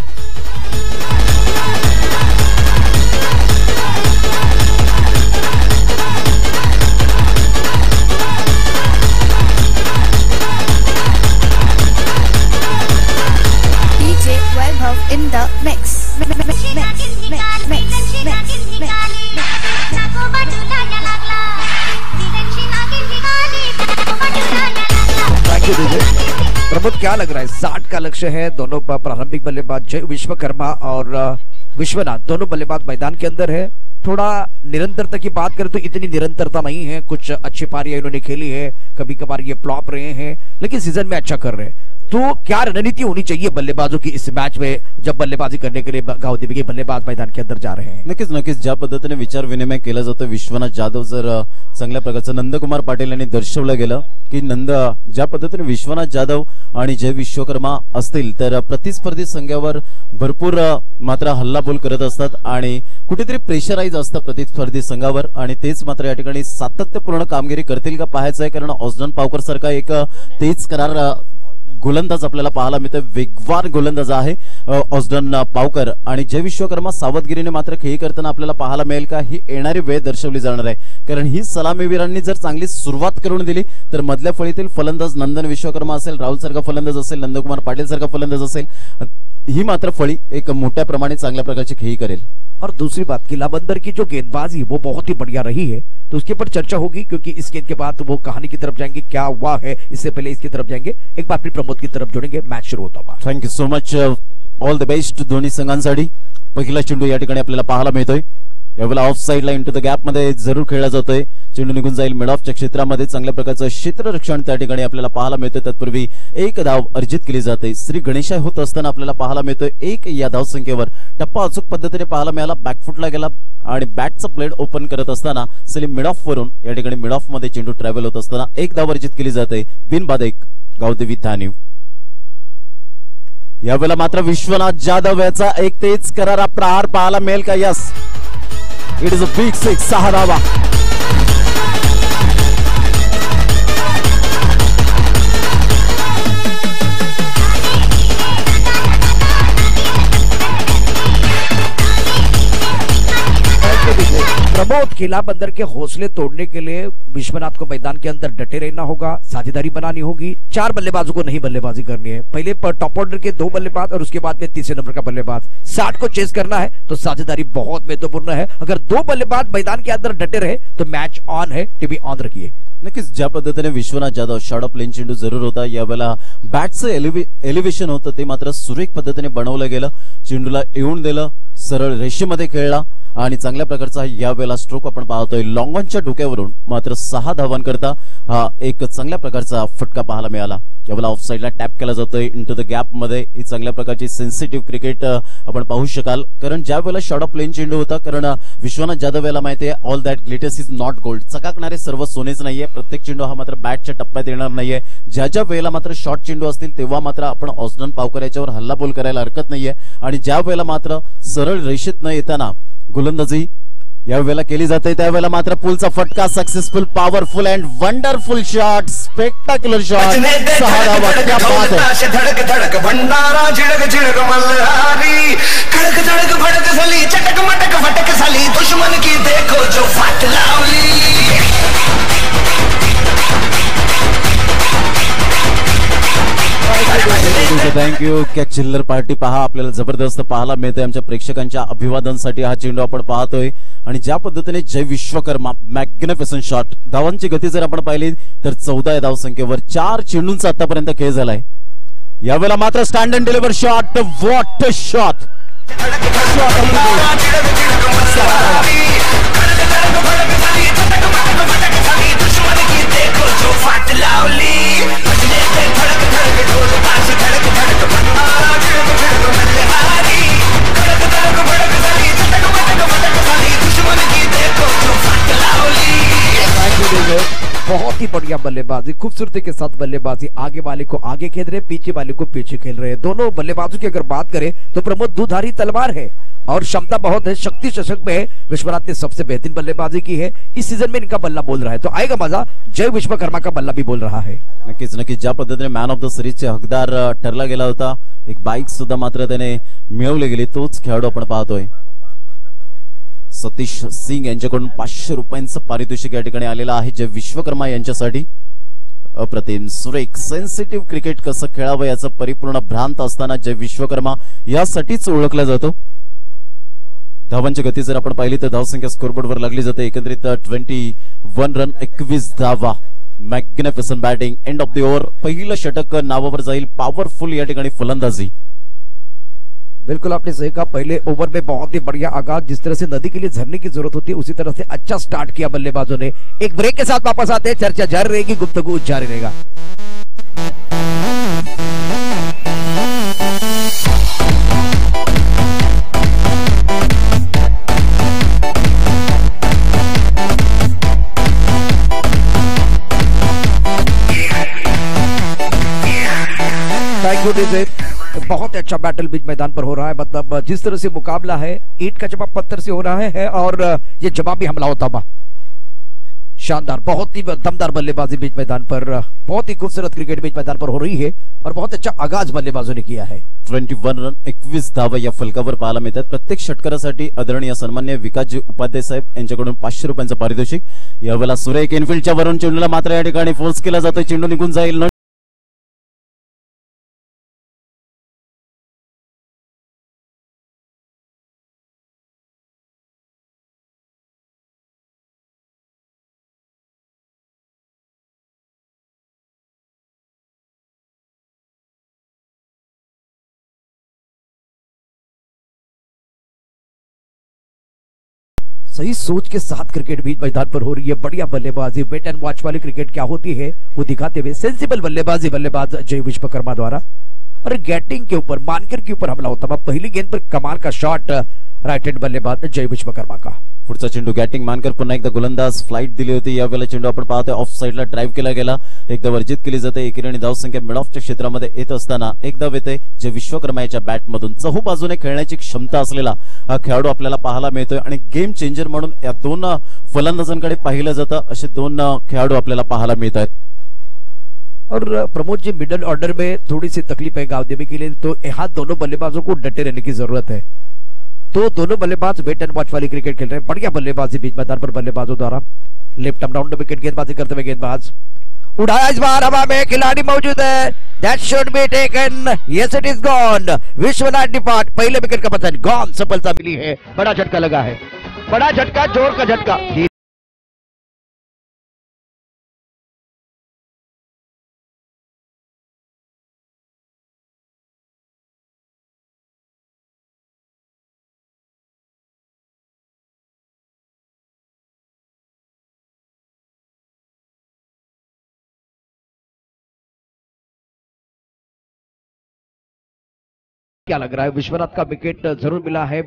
D: प्रमोद क्या लग रहा है? 60 का लक्ष्य है। दोनों प्रारंभिक बल्लेबाज जय विश्वकर्मा और विश्वनाथ दोनों बल्लेबाज मैदान के अंदर है। थोड़ा निरंतरता की बात करें तो इतनी निरंतरता नहीं है। कुछ अच्छी पारियां इन्होंने खेली है, कभी कभार ये फ्लॉप रहे हैं, लेकिन सीजन में अच्छा कर रहे हैं। तो क्या रणनीति होनी चाहिए बल्लेबाजों की इस मैच में जब बल्लेबाजी करने के लिए गावदेवी के बल्लेबाज मैदान के अंदर जा रहे हैं?
A: नक्कीच ज्या पद्धतीने विचार विनिमय केला जातो विश्वनाथ जाधव जर चांगल्या प्रकारचं नंदकुमार पाटील यांनी दर्शवलं गेलं की ज्या पद्धतीने विश्वनाथ जाधव आणि जय विश्वकर्मा असतील तर प्रतिस्पर्धी संघावर भरपूर मात्र हल्लाबोल करत असतात आणि कुठेतरी प्रेशराईज असतं प्रतिस्पर्धी संघावर आणि तेच मात्र या ठिकाणी सातत्यपूर्ण कामगिरी करतील का पाहायचं आहे। कारण ऑस्डन पावकर सारखा एक तेज करार गोलंदाज आपल्याला पाहायला मिळतोय, वेगवान गोलंदाज आहे ऑस्डन पावकर आणि जय विश्वकर्मा सावधगिरीने मात्र खेळी करताना आपल्याला पाहायला मिळेल का ही येणारी वेळ दर्शवली जाणार आहे। कारण ही सलामीवीरांनी जर चांगली सुरुवात करून दिली तर मधल्या फळीतील फलंदाज नंदन विश्वकर्मा असेल, राहुल सारखा फलंदाज असेल, नंदकुमार पाटील सारखा फलंदाज असेल, ही मात्र फळी एक मोठ्या प्रमाणे चांगल्या प्रकारची खेळी करेल।
D: और दूसरी बात, किला बंदर की जो गेंदबाजी वो बहुत ही बढ़िया रही है, तो उसके ऊपर चर्चा होगी क्योंकि इस गेंद के बाद वो कहानी की तरफ जाएंगे, क्या हुआ है इससे पहले इसकी तरफ जाएंगे। एक बार फिर प्रमोद की तरफ जोड़ेंगे, मैच शुरू होता हुआ।
A: Thank you so much, all the best दोन्ही संघांसाठी। पहिला चेंडू या ठिकाणी आपल्याला पाहायला मिळतोय, यावेळेला ऑफ साइडला इंटू द गॅप मध्ये जरूर खेळला जातोय। चेंडू निघून जाईल मिड ऑफच्या क्षेत्रामध्ये, चांगल्या प्रकारचं क्षेत्ररक्षण त्या ठिकाणी आपल्याला पाहायला मिळतंय। तत्पूर्वी एक धाव अर्जित केली जाते। श्री गणेशाय होत असताना आपल्याला पाहायला मिळतोय एक या धावसंख्येवर टप्पा अचूक पद्धतीने पाहायला मिळाला, बॅकफुटला गेला आणि बॅटचा ब्लेड ओपन करत असताना सलीम मिड ऑफ वरून या ठिकाणी मिड ऑफ मध्ये चेंडू ट्रॅव्हल होत असताना एक धाव अर्जित केली जाते। बिनबाद एक गावदेवी धानीव। यावेळेला मात्र विश्वनाथ जाधव याचा एक तेज करारा प्रहार पाहायला मिळेल का? Yes, it is a big six, 6 धावा।
D: प्रमोद, किला बंदर के हौसले तोड़ने के लिए विश्वनाथ को मैदान के अंदर डटे रहना होगा, साझेदारी बनानी होगी। 4 बल्लेबाजों को नहीं बल्लेबाजी करनी है, पहले टॉप ऑर्डर के 2 बल्लेबाज और उसके बाद में तीसरे नंबर का बल्लेबाज। 60 को चेस करना है तो साझेदारी बहुत महत्वपूर्ण है। अगर 2 बल्लेबाज मैदान के अंदर डटे रहे तो मैच ऑन है, टीवी ऑन रखिए।
A: नक्कीच ज्या पद्धतीने विश्वनाथ जाधव शॉर्ट प्लेन चेंडू जरूर होता, यावेळेला बॅटचं एलिव्हेशन होतं ते मात्र सुरेख पद्धतीने बनवलं गेलं। चेंडूला येऊन दिलं, सरळ रेषेमध्ये खेळला आणि चांगल्या प्रकारचा यावेळेला स्ट्रोक आपण पाहतोय। लॉंग ऑनच्या डोक्यावरून मात्र 6 धावांकरता हा एक चांगल्या प्रकारचा फटका पाहायला मिळाला। यावेळेला ऑफ साइडला टॅप केला जातोय इंटू द गॅप मध्ये। ही चांगल्या प्रकारची सेन्सिटिव्ह क्रिकेट आपण पाहू शकाल, कारण ज्या वेळेला शॉर्ट ऑफ प्लेन चेंडू होता, कारण विश्वनाथ जाधव याला माहिती आहे all that glitters is not gold, चकाकणारे सर्व सोनेच नाहीये। प्रत्येक चेंडू हा मात्र बॅटच्या टप्प्यात येणार नाहीये। ज्या वेळेला मात्र शॉर्ट चेंडू असतील तेव्हा मात्र आपण ऑस्डन पावकर याच्यावर हल्लाबोल करायला हरकत नाहीये आणि ज्या वेळेला मात्र सरळ रेषेत न येताना गोलंदाजी यावेळेला केली जाते त्यावेळेला मात्र पुलचा फटका, successful, powerful and wonderful shot, spectacular shot, 6 धावा। क्या बात है!
F: धड़क धड़क भंडारा, झिड़क झिड़क मल्हारी, खड़क धड़क भड़क झाली, चटक मटक फटक झाली, दुश्मन की देखो जो फाट लावली।
A: थँक्यू। क्या चिल्लर पार्टी पहा, आपल्याला जबरदस्त पाहायला मिळते। आमच्या प्रेक्षकांच्या अभिवादनासाठी हा चेंडू आपण पाहतोय आणि ज्या पद्धतीने जय विश्वकर्मा मॅग्निफिसंट शॉट, धावांची गती जर आपण पाहिली तर 14 या धावसंख्येवर 4 चेंडूंचा आतापर्यंत खेळ झालाय। यावेळेला मात्र stand and deliver shot, what a shot!
D: बहुत ही बढ़िया बल्लेबाजी, खूबसूरती के साथ बल्लेबाजी। आगे वाले को आगे खेल रहे, पीछे वाले को पीछे खेल रहे। दोनों बल्लेबाजों की अगर बात करें तो प्रमोद दुधारी तलवार है और क्षमता बहुत है, शक्ति चषक में है। विश्वनाथ ने सबसे बेहतरीन बल्लेबाजी की है, इस सीजन में इनका बल्ला बोल रहा है, तो आएगा मजा। जय विश्वकर्मा का बल्ला भी बोल रहा है।
A: नक्कीच ज्या पद्धतीने मॅन ऑफ द सिरीजचे हकदार ठरला गेला होता, एक बाईक सुद्धा मात्र त्याने मिळवली गेली, तोच खेळाडू आपण पाहतोय। सतीश सिंग यांच्याकडून 500 रुपयांचं पारितोषिक या ठिकाणी आलेलं आहे जय विश्वकर्मा यांच्यासाठी। अप्रतिम, सुरेख, सेन्सिटिव्ह क्रिकेट कसं खेळावं याचं परिपूर्ण भ्रांत असताना जय विश्वकर्मा यासाठीच ओळखला जातो। धावांची गती जर आपण पाहिली तर धावसंख्या स्कोरबोर्डवर लागली जाते, एकंदरीत 21 रन 21 धावा। Magnificent batting, end of the over. पहिलं षटक नावावर जाईल. पॉवरफुल या ठिकाणी फलंदाजी.
D: बिल्कुल आपने सही कहा, पहले ओवर में बहुत ही बढ़िया आगाज. जिस तरह से नदी के लिए झरने की जरूरत होती है उसी तरह से अच्छा स्टार्ट किया बल्लेबाजों ने. एक ब्रेक के साथ वापस आते हैं, चर्चा जारी रहेगी, गुफ्तगू जारी रहेगा. Thank you digit. बहुत अच्छा बैटल बीच मैदान पर हो रहा है. मतलब जिस तरह से मुकाबला है, ईंट का जवाब पत्थर से हो रहा है और ये जवाबी हमला होता हुआ शानदार, बहुत ही दमदार बल्लेबाजी बीच मैदान पर. बहुत ही खूबसूरत क्रिकेट बीच मैदान पर हो रही है और बहुत अच्छा आगाज बल्लेबाजों ने किया है.
A: 21 रन 21 धावा या फलकावर पाहायला मिळतात. प्रत्येक षटकारासाठी आदरणीय सन्मान्य विकासजी उपाध्याय साहेब यांच्याकडून 500 रुपयांचं पारितोषिक. यावेळेला सुरेख इनफिल्डच्या वरून चेंडूला मात्र या ठिकाणी फोर्स केला जातोय. चेंडू निघून जाईल.
D: सही सोच के साथ क्रिकेट बीच मैदान पर हो रही है. बढ़िया बल्लेबाजी, वेट एंड वॉच वाली क्रिकेट क्या होती है वो दिखाते हुए सेंसिबल बल्लेबाजी बल्लेबाज जय विश्वकर्मा द्वारा. और गैटिंग के ऊपर, मानकर के ऊपर हमला होता है. पहली गेंद पर कमाल का शॉट राइट हैंड बल्लेबाज जय विश्वकर्मा का.
A: पुढचा चेंडू गॅटिंग मानकर पुन्हा एकदा गोलंदाज फ्लाइट दिली होती. यावेळेला चेंडू आपण पाहतोय ऑफ साइडला ड्राइव्ह केला गेला. एकदा वर्जित केली जाते. एकेरी धावसंख्या मिड ऑफच्या क्षेत्रामध्ये येत असताना एकदा येते जे विश्वकर्मा याच्या बॅटमधून. चहू बाजूने खेळण्याची क्षमता असलेला हा खेळाडू आपल्याला पाहायला मिळतोय आणि गेम चेंजर म्हणून या दोन फलंदाजांकडे पाहिलं जातं. असे दोन खेळाडू आपल्याला पाहायला मिळत आहेत.
D: और प्रमोद जी, मिडिल ऑर्डर में थोड़ी सी तकलीफ है गावदेवी के लिए, तो यहाँ दोनों बल्लेबाजों को डटे रहने की जरूरत है. तो दोनों बल्लेबाज वेट एंड वॉच वाली क्रिकेट खेल रहे हैं. बढ़िया बल्लेबाजी बीच मैदान पर बल्लेबाजों द्वारा. लेफ्ट आर्म राउंड विकेट गेंदबाजी करते हुए गेंदबाज उड़ाया, इस बार हवा में खिलाड़ी मौजूद है. That should be taken. Yes it is gone. Vishwanath depart. पहले विकेट का पतन गॉन. सफलता मिली है. बड़ा झटका लगा है. बड़ा झटका, जोर का झटका. क्या लग रहा है? विश्वनाथ का विकेट जरूर मिला है.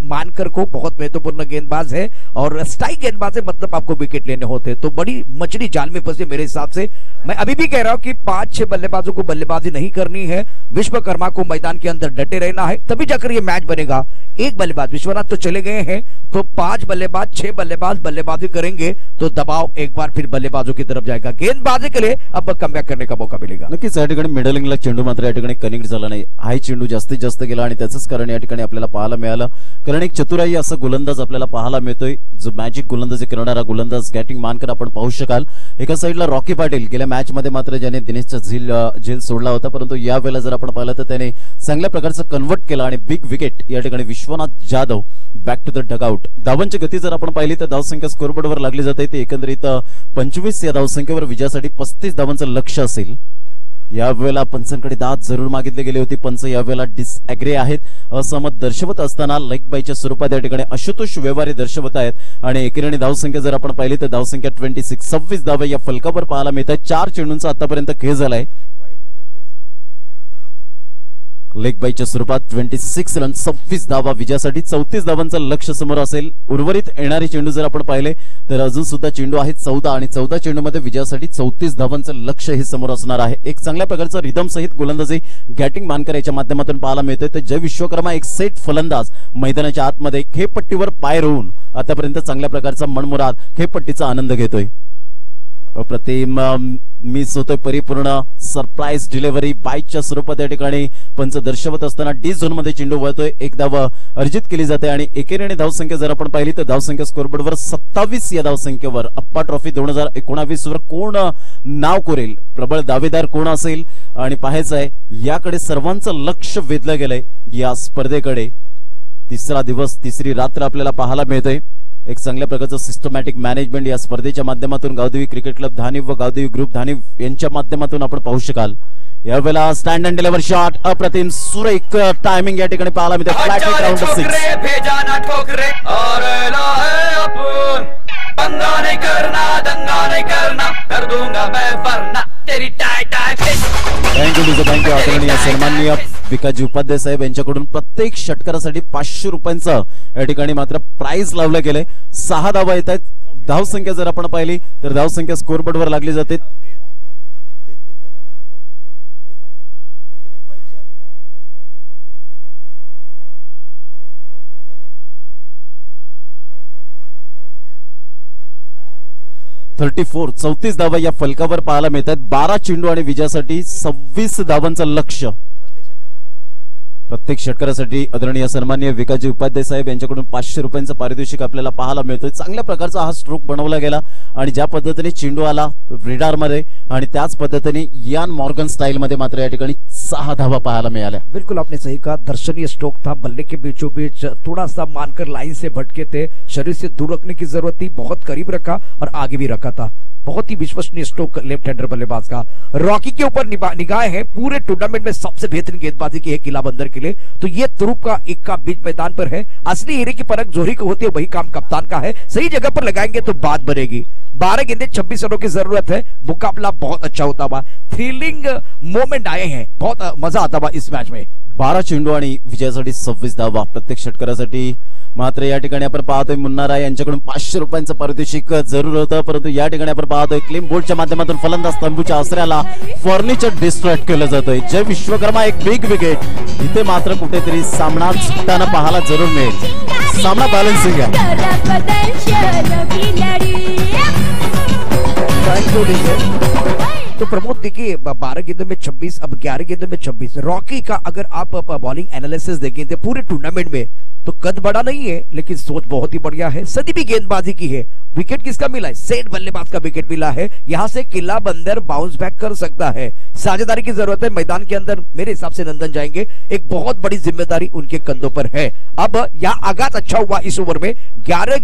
D: मानकर को बहुत महत्वपूर्ण गेंदबाज है और स्ट्राइक गेंदबाज है, मतलब आपको विकेट लेने होते तो बड़ी मछली जाल में फंसे. मेरे हिसाब से मैं अभी भी कह रहा हूं कि 5-6 बल्लेबाजों को बल्लेबाजी नहीं करनी है. विश्वकर्मा को मैदान के अंदर डटे रहना है, तभी जाकर ये मैच बनेगा. एक बल्लेबाज, विश्वनाथ तो चले गए हैं, तो 5 बल्लेबाज 6 बल्लेबाज बल्लेबाजी करेंगे तो दबाव एक बार फिर बल्लेबाजों की तरफ जाएगा. गेंदबाजी के लिए अब कमबॅक करने का मौका मिलेगा.
A: नक्कीच या ठिकाणी मिडलिंगला चेंडू मात्र या ठिकाणी कनेक्ट झाला नाही. हाय चेंडू जास्तीत जास्त गेला आणि त्याचंच कारण या ठिकाणी आपल्याला पाहायला मिळालं. कारण एक चतुराई असा गोलंदाज आपल्याला पाहायला मिळतोय, जो मॅजिक गोलंदाजी करणारा गोलंदाज गॅटिंग मानकर आपण पाहू शकाल. एका साईडला रॉकी पाटील, गेल्या मॅच मध्ये मात्र ज्याने दिनेशचा झेल सोडला होता, परंतु या वेळेला जर आपण पाहिलं तर त्याने चांगल्या प्रकारचं कन्वर्ट केला आणि बिग विकेट या ठिकाणी Vishwanath Jadhav back to the dugout. धावांची गती जर आपण पाहिली तर धावसंख्या स्कोरबोर्डवर लागली जाते. ते एकंदरीत 25 या धावसंख्येवर विजयासाठी 35 धावांचं लक्ष्य असेल. यावेळेला पंचांकडे दाद जरूर मागितले गेले होते. पंच यावेळेला डिसएग्री आहेत. असहमत दर्शवत असताना लेग बायच्या स्वरूपात या ठिकाणी आशुतोष व्यवहारी दर्शवत आहेत. आणि एकेरी धावसंख्या जर आपण पाहिली तर धावसंख्या 26 धावा या फलकावर पाहायला मिळतात. 4 चेंडूंचा आतापर्यंत खेळ झालाय. लेग बायच्या स्वरूपात 26 रन 26 धावा विजयासाठी 34 धावांचं लक्ष्य समोर असेल. उर्वरित येणारे चेंडू जर आपण पाहिले तर अजून सुद्धा चेंडू आहेत 14 आणि 14 चेंडूमध्ये विजयासाठी 34 धावांचं लक्ष्य हे समोर असणार आहे. एक चांगल्या प्रकारचं रिदम सहित गोलंदाजी गॅटिंग मानकर याच्या माध्यमातून पाहायला मिळते. तर जय विश्वकर्मा एक सेट फलंदाज मैदानाच्या आतमध्ये खेळपट्टीवर पाय रोवून आतापर्यंत चांगल्या प्रकारचा मनमुराद खेळपट्टीचा आनंद घेतोय. अप्रतिम मिस होतोय परिपूर्ण सरप्राईज डिलिव्हरी बाईच्या स्वरूपात या ठिकाणी पंच दर्शवत असताना डी झोन मध्ये चेंडू वळतोय. एक धाव अर्जित केली जाते आणि एकेरी धावसंख्या जर आपण पाहिली तर धावसंख्या स्कोरबोर्डवर 27 या धावसंख्येवर. अप्पा ट्रॉफी 2019 वर कोण नाव कोरेल, प्रबळ दावेदार कोण असेल आणि पाहायचं आहे. याकडे सर्वांचं लक्ष वेधलं गेलंय या स्पर्धेकडे. तिसरा दिवस तिसरी रात्र आपल्याला पाहायला मिळते. एक चांगल्या प्रकारचं सिस्टमॅटिक मॅनेजमेंट या स्पर्धेच्या माध्यमातून गावदेवी क्रिकेट क्लब धानिव व गावदेवी ग्रुप धानिव यांच्या माध्यमातून आपण पाहू शकाल. यावेळेला स्टँड अँड डिलिव्हर शॉट अप्रतिम सुरेख टायमिंग या ठिकाणी पाहायला मिळते. फ्लॅट हिट राउंड 6
F: भेजा ना ठोकरे और लाए अपन दंगा नहीं करना कर दूंगा मैं वरना तेरी टाय टाय फिश.
A: थँक्यू आदरणीय सन्माननीय विकाजी उपाध्याय साहेब यांच्याकडून प्रत्येक षटकारासाठी 500 रुपयांचं या ठिकाणी मात्र प्राइज लावलं गेलंय. 6 धावा येत आहेत. धावसंख्या जर आपण पाहिली तर धावसंख्या स्कोरबोर्डवर लागली जाते. चौतीस धावा या फलकावर पाहायला मिळतात. 12 चेंडू आणि विजयासाठी 26 धावांचं लक्ष्य. प्रत्येक षटकारासाठी आदरणीय सन्माननीय विकाजी उपाध्याय साहेब यांच्याकडून 500 रुपयांचं पारितोषिक आपल्याला पाहायला मिळतोय. चांगल्या प्रकारचा हा स्ट्रोक बनवला गेला आणि ज्या पद्धतीने चेंडू आला रेडार मध्ये आणि त्याच पद्धतीने यान मॉर्गन स्टाइल मध्ये मात्र या ठिकाणी 6 धावा पाहायला मिळाल्या.
D: बिल्कुल आपने सही कहा. दर्शनीय स्ट्रोक था. बल्ले के बीचों बीच थोड़ा सा मानकर लाइन से भटके थे. शरीर से दूर रखने की जरूरत थी. बहुत करीब रखा और आगे भी रखा था. बहुत ही विश्वसनीय स्ट्रोक लेफ्ट हैंडर बल्लेबाज का. रॉकी के ऊपर निगाह है. पूरे टूर्नामेंट में सबसे बेहतरीन गेंदबाजी की है किला बंदर के लिए. तो ये तुरुप का इक्का बीच मैदान पर है. असली हीरे की परख जोहरी को होती है, वही काम कप्तान का है. सही जगह पर लगाएंगे तो बात बनेगी. 12 गेंदे 26 रनों की जरूरत है. मुकाबला बहुत अच्छा होता हुआ. थ्रिलिंग मोमेंट आए हैं. बहुत मजा आता हुआ इस मैच में.
A: 12 चेंडू आणि विजयासाठी 26 धावा. प्रत्येक षटकारासाठी मात्र या ठिकाणी आपण पाहतोय मुन्ना राय यांच्याकडून 500 रुपयांचं पारितोषिक जरूर होतं. परंतु या ठिकाणी आपण पाहतोय क्लीन बोल्डच्या माध्यमातून फलंदाज तंबूच्या आसऱ्याला फर्निचर डिस्ट्रॅक्ट केलं जातंय. जय विश्वकर्मा एक बिग विकेट. इथे मात्र कुठेतरी सामना सुटताना पाहायला जरूर मिळेल. सामना बॅलन्सिंग
D: तो प्रमोद देखिए 12 गेंदों में 26, अब 11 गेंदों में 26. रॉकी का अगर आप बॉलिंग एनालिसिस देखेंगे पूरे टूर्नामेंट में तो कद बड़ा नहीं है लेकिन सोच बहुत ही बढ़िया है. सदी भी गेंदबाजी की है. विकेट किसका मिला है? सेठ बल्लेबाज का विकेट मिला है. यहां से किला बंदर बाउंस बैक कर सकता है. साझेदारी की जरूरत है मैदान के अंदर. मेरे हिसाब से नंदन जाएंगे. एक बहुत बड़ी जिम्मेदारी उनके कंधों पर है. अब यहाँ आगाज अच्छा हुआ इस ओवर में. 11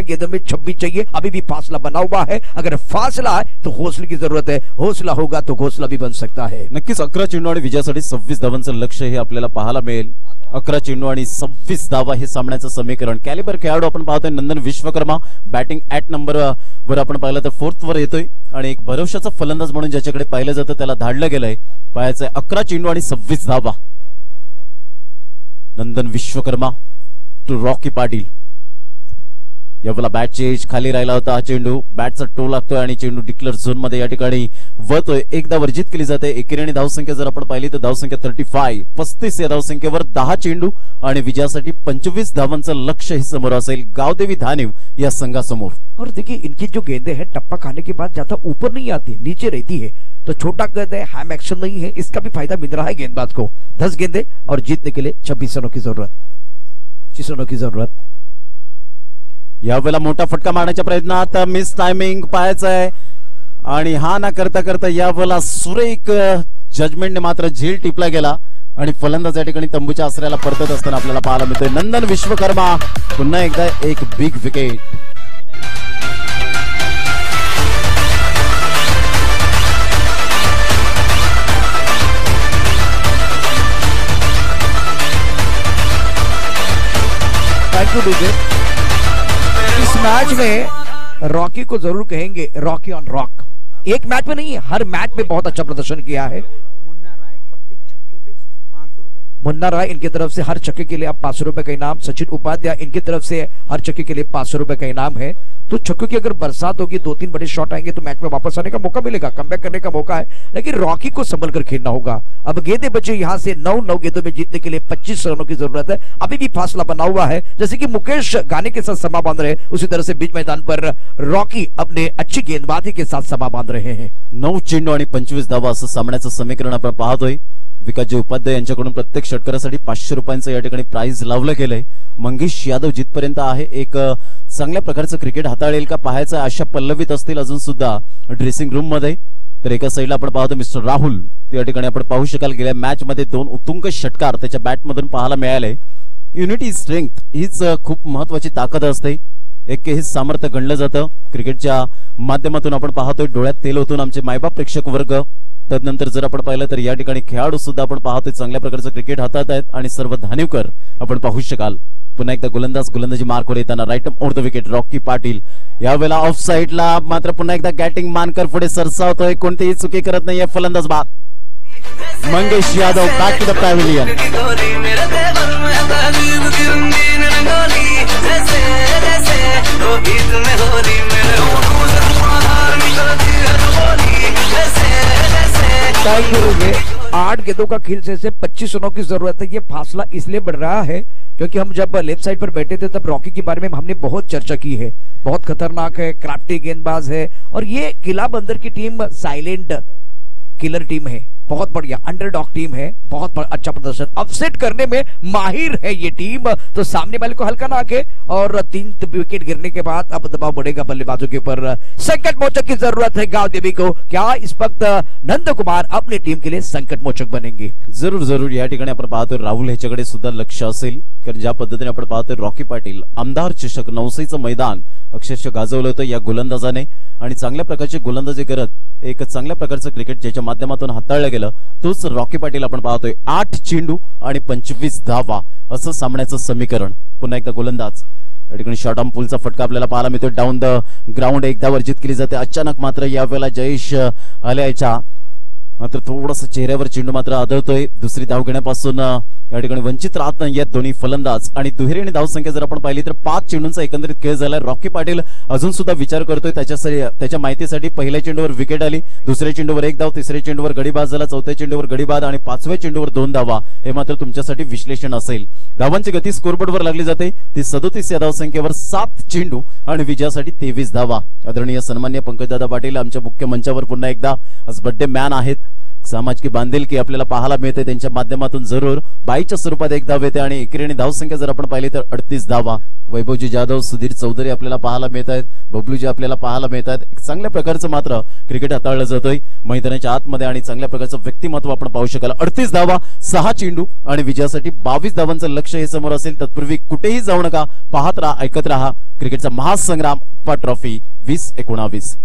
D: गेंदों में 26 चाहिए. अभी भी फासला बना हुआ है. अगर फासला है तो हौसले की जरूरत है. हौसला होगा तो घोसला भी बन सकता है.
A: नक्कीच 11 चेंडू आणि विजयासाठी 26 धावांचं लक्ष्य हे आपल्याला पाहायला मिळेल. 11 चेंडू आणि 26 धावा हे सामन्याचं समीकरण. कॅलिबर खेळाडू आपण पाहतोय नंदन विश्वकर्मा. बॅटिंग ऍट नंबर वर आपण पाहिलं तर 4th वर येतोय आणि एक भरवशाचा फलंदाज म्हणून ज्याच्याकडे पाहिलं जातं त्याला धाडलं गेलंय. पाहायचंय 11 चेंडू आणि 26 धावा. नंदन विश्वकर्मा टू रॉकी पाटील. यावेळेला बॅटची एज खाली राहिला होता. हा चेंडू बॅटचा टो लागतोय आणि चेंडू डिक्लेअर झोन मध्ये या ठिकाणी वळतोय. एकदा वर्जित केली जाते. एकेरीने धावसंख्या जर आपण पाहिली तर धावसंख्या 35 या धावसंख्येवर 10 चेंडू आणि विजयासाठी 25 धावांचं लक्ष्य हे समोर असेल गावदेवी धानिव या संघासमोर.
D: और देखिए इनकी जो गेंदें हैं टप्पा खाने के बाद ज्यादा ऊपर नहीं आती, नीचे रहती है. तो छोटा गेंद है, हैम एक्शन नहीं है. इसका भी फायदा मिल रहा है गेंदबाज को. 10 गेंदे और जीतने के लिए 26 रनों की जरूरत. 25 रनों की जरूरत.
A: यावेळेला मोठा फटका मारण्याच्या प्रयत्नात मिस टायमिंग पाहायचंय आणि हा ना करता करता यावेळेला सुरेख जजमेंटने मात्र झेल टिपला गेला आणि फलंदाज या ठिकाणी तंबूच्या आसऱ्याला परतत असताना आपल्याला पाहायला मिळतोय. नंदन विश्वकर्मा पुन्हा एकदा एक big wicket.
D: Thank you DJ. इस मैच में रॉकी को जरूर कहेंगे रॉकी ऑन रॉक. एक मैच में नहीं, हर मैच में बहुत अच्छा प्रदर्शन किया है. मुन्ना राय इनकी तरफ से हर छक्के के लिए आप 500 रुपए का इनाम. सचिन उपाध्याय इनकी तरफ से हर छक्के के लिए 500 रुपए का इनाम है. तो छक्कों की अगर बरसात होगी, 2-3 बड़े शॉट आएंगे तो मैच में वापस आने का मौका मिलेगा, कमबैक करने का मौका है. लेकिन रॉकी को संभल कर खेलना होगा. अब गेंदे बचे यहां से 9 गेंदों में जीतने के लिए 25 रनों की जरूरत है. अभी भी फासला बना हुआ है. जैसे कि मुकेश गाने के साथ समा बांध रहे उसी तरह से बीच मैदान पर रॉकी अपने अच्छी गेंदबाजी के साथ समा बांध रहे हैं.
A: 9 चेंडू आणि 25 धावा असं सामन्याचं समीकरण आपण पाहतोय. विकासजी उपाध्याय यांच्याकडून प्रत्येक षटकारासाठी 500 रुपयांचं या ठिकाणी प्राइज लावलं गेलंय. मंगेश यादव जिथपर्यंत आहे एक चांगल्या प्रकारचं क्रिकेट हाताळेल का पाहायचं अशा पल्लवीत असतील अजून सुद्धा ड्रेसिंग रूम मध्ये. तर एका साईडला आपण पाहतो मिस्टर राहुल. त्या ठिकाणी आपण पाहू शकाल गेल्या मॅच मध्ये 2 उत्तुंग षटकार त्याच्या बॅट मधून पाहायला मिळाले. युनिटी स्ट्रेंथ हीच खूप महत्वाची ताकद असते. एक हे सामर्थ्य गणलं जातं क्रिकेटच्या माध्यमातून. आपण पाहतोय डोळ्यात तेल ओतून आमचे मायबाप प्रेक्षक वर्ग. तदनंतर जर आपण पाहिलं तर या ठिकाणी खेळाडू सुद्धा आपण पाहतोय चांगल्या प्रकारचं क्रिकेट हातात आहेत आणि सर्व धानिवकर आपण पाहू शकाल. पुन्हा एकदा गोलंदाजी मार्कवर येताना right over the wicket Rocky Patil. यावेळेला ऑफ साइडला मात्र पुन्हा एकदा गॅटिंग मानकर पुढे सरसावतोय, कोणतीही चुकी करत नाहीये फलंदाज बाद. Mangesh Yadav back to the pavilion.
D: करेंगे 8 गेंदों का खेल से 25 रनों की जरूरत है। ये फासला इसलिए बढ़ रहा है क्योंकि हम जब लेफ्ट साइड पर बैठे थे तब रॉकी के बारे में हमने बहुत चर्चा की है, बहुत खतरनाक है, क्राफ्टी गेंदबाज है और ये किला बंदर की टीम साइलेंट किलर टीम है, बहुत बढ़िया अंडरडॉग टीम है, बहुत अच्छा प्रदर्शन, अपसेट करने में माहिर है ये टीम। तो सामने वाले को हल्का ना आके और 3 विकेट गिरने के बाद अब दबाव बढ़ेगा बल्लेबाजों के ऊपर। संकट मोचक की जरूरत है गांव देवी को। क्या इस वक्त नंद कुमार अपनी टीम के लिए संकट मोचक बनेंगे?
A: जरूर जरूर या ठिकाणी आपण पाहतोय राहुल ह्याच्याकडे सुद्धा लक्ष असेल, कारण ज्या पद्धतीने आपण पाहतोय रॉकी पाटील आमदार चषक नवसाचं मैदान अक्षरशः गाजवलं होतं या गोलंदाजाने आणि चांगल्या प्रकारची गोलंदाजी करत एक चांगल्या प्रकारचं क्रिकेट ज्याच्या माध्यमातून हाताळलं गेलं तोच रॉकी पाटील आपण पाहतोय। 8 चेंडू आणि 25 धावा असं सामन्याचं समीकरण। पुन्हा एकदा गोलंदाज या ठिकाणी शॉर्ट आर्म पुलचा फटका आपल्याला पाहायला मिळतो, डाऊन द ग्राउंड एकदा वर्जित केली जाते। अचानक मात्र यावेळेला जयेश आल्याच्या मात्र थोडासा चेहऱ्यावर चेंडू मात्र आदळतोय। दुसरी धाव घेण्यापासून या ठिकाणी वंचित राहत नाही आहेत दोन्ही फलंदाज आणि दुहेरी आणि धावसंख्या जर आपण पाहिली तर 5 चेंडूंचा एकंदरीत खेळ झाला। रॉकी पाटील अजून सुद्धा विचार करतोय त्याच्या माहितीसाठी पहिल्या चेंडूवर विकेट आली, दुसऱ्या चेंडूवर 1 धाव, तिसऱ्या चेंडूवर गडीबाद झाला, चौथ्या चेंडूवर गडीबाद आणि 5व्या चेंडूवर 2 धावा। हे मात्र तुमच्यासाठी विश्लेषण असेल। धावांची गती स्कोरबोर्डवर लागली जाते ती 37 या धावसंख्येवर 7 चेंडू आणि विजयासाठी 23 धावा। आदरणीय सन्माननीय पंकजदादा पाटील आमच्या मुख्य मंचावर पुन्हा एकदा आज बर्थडे मॅन आहेत। सामाजिक बांधिलकी आपल्याला पाहायला मिळते त्यांच्या माध्यमातून जरूर 22च्या स्वरूपात 1 धाव येते आणि एकेरी धावसंख्या जर आपण पाहिली तर 38 धावा। वैभवजी जाधव, सुधीर चौधरी आपल्याला पाहायला मिळत आहेत, बबलूजी आपल्याला पाहायला मिळत आहेत। एक चांगल्या प्रकारचं मात्र क्रिकेट हाताळलं जातोय मैदानाच्या आतमध्ये आणि चांगल्या प्रकारचं व्यक्तिमत्व आपण पाहू शकाल। 38 धावा, 6 चेंडू आणि विजयासाठी 22 धावांचं लक्ष्य हे समोर असेल। तत्पूर्वी कुठेही जाऊ नका, पाहत राहा, ऐकत राहा क्रिकेटचा महासंग्राम ट्रॉफी 2019।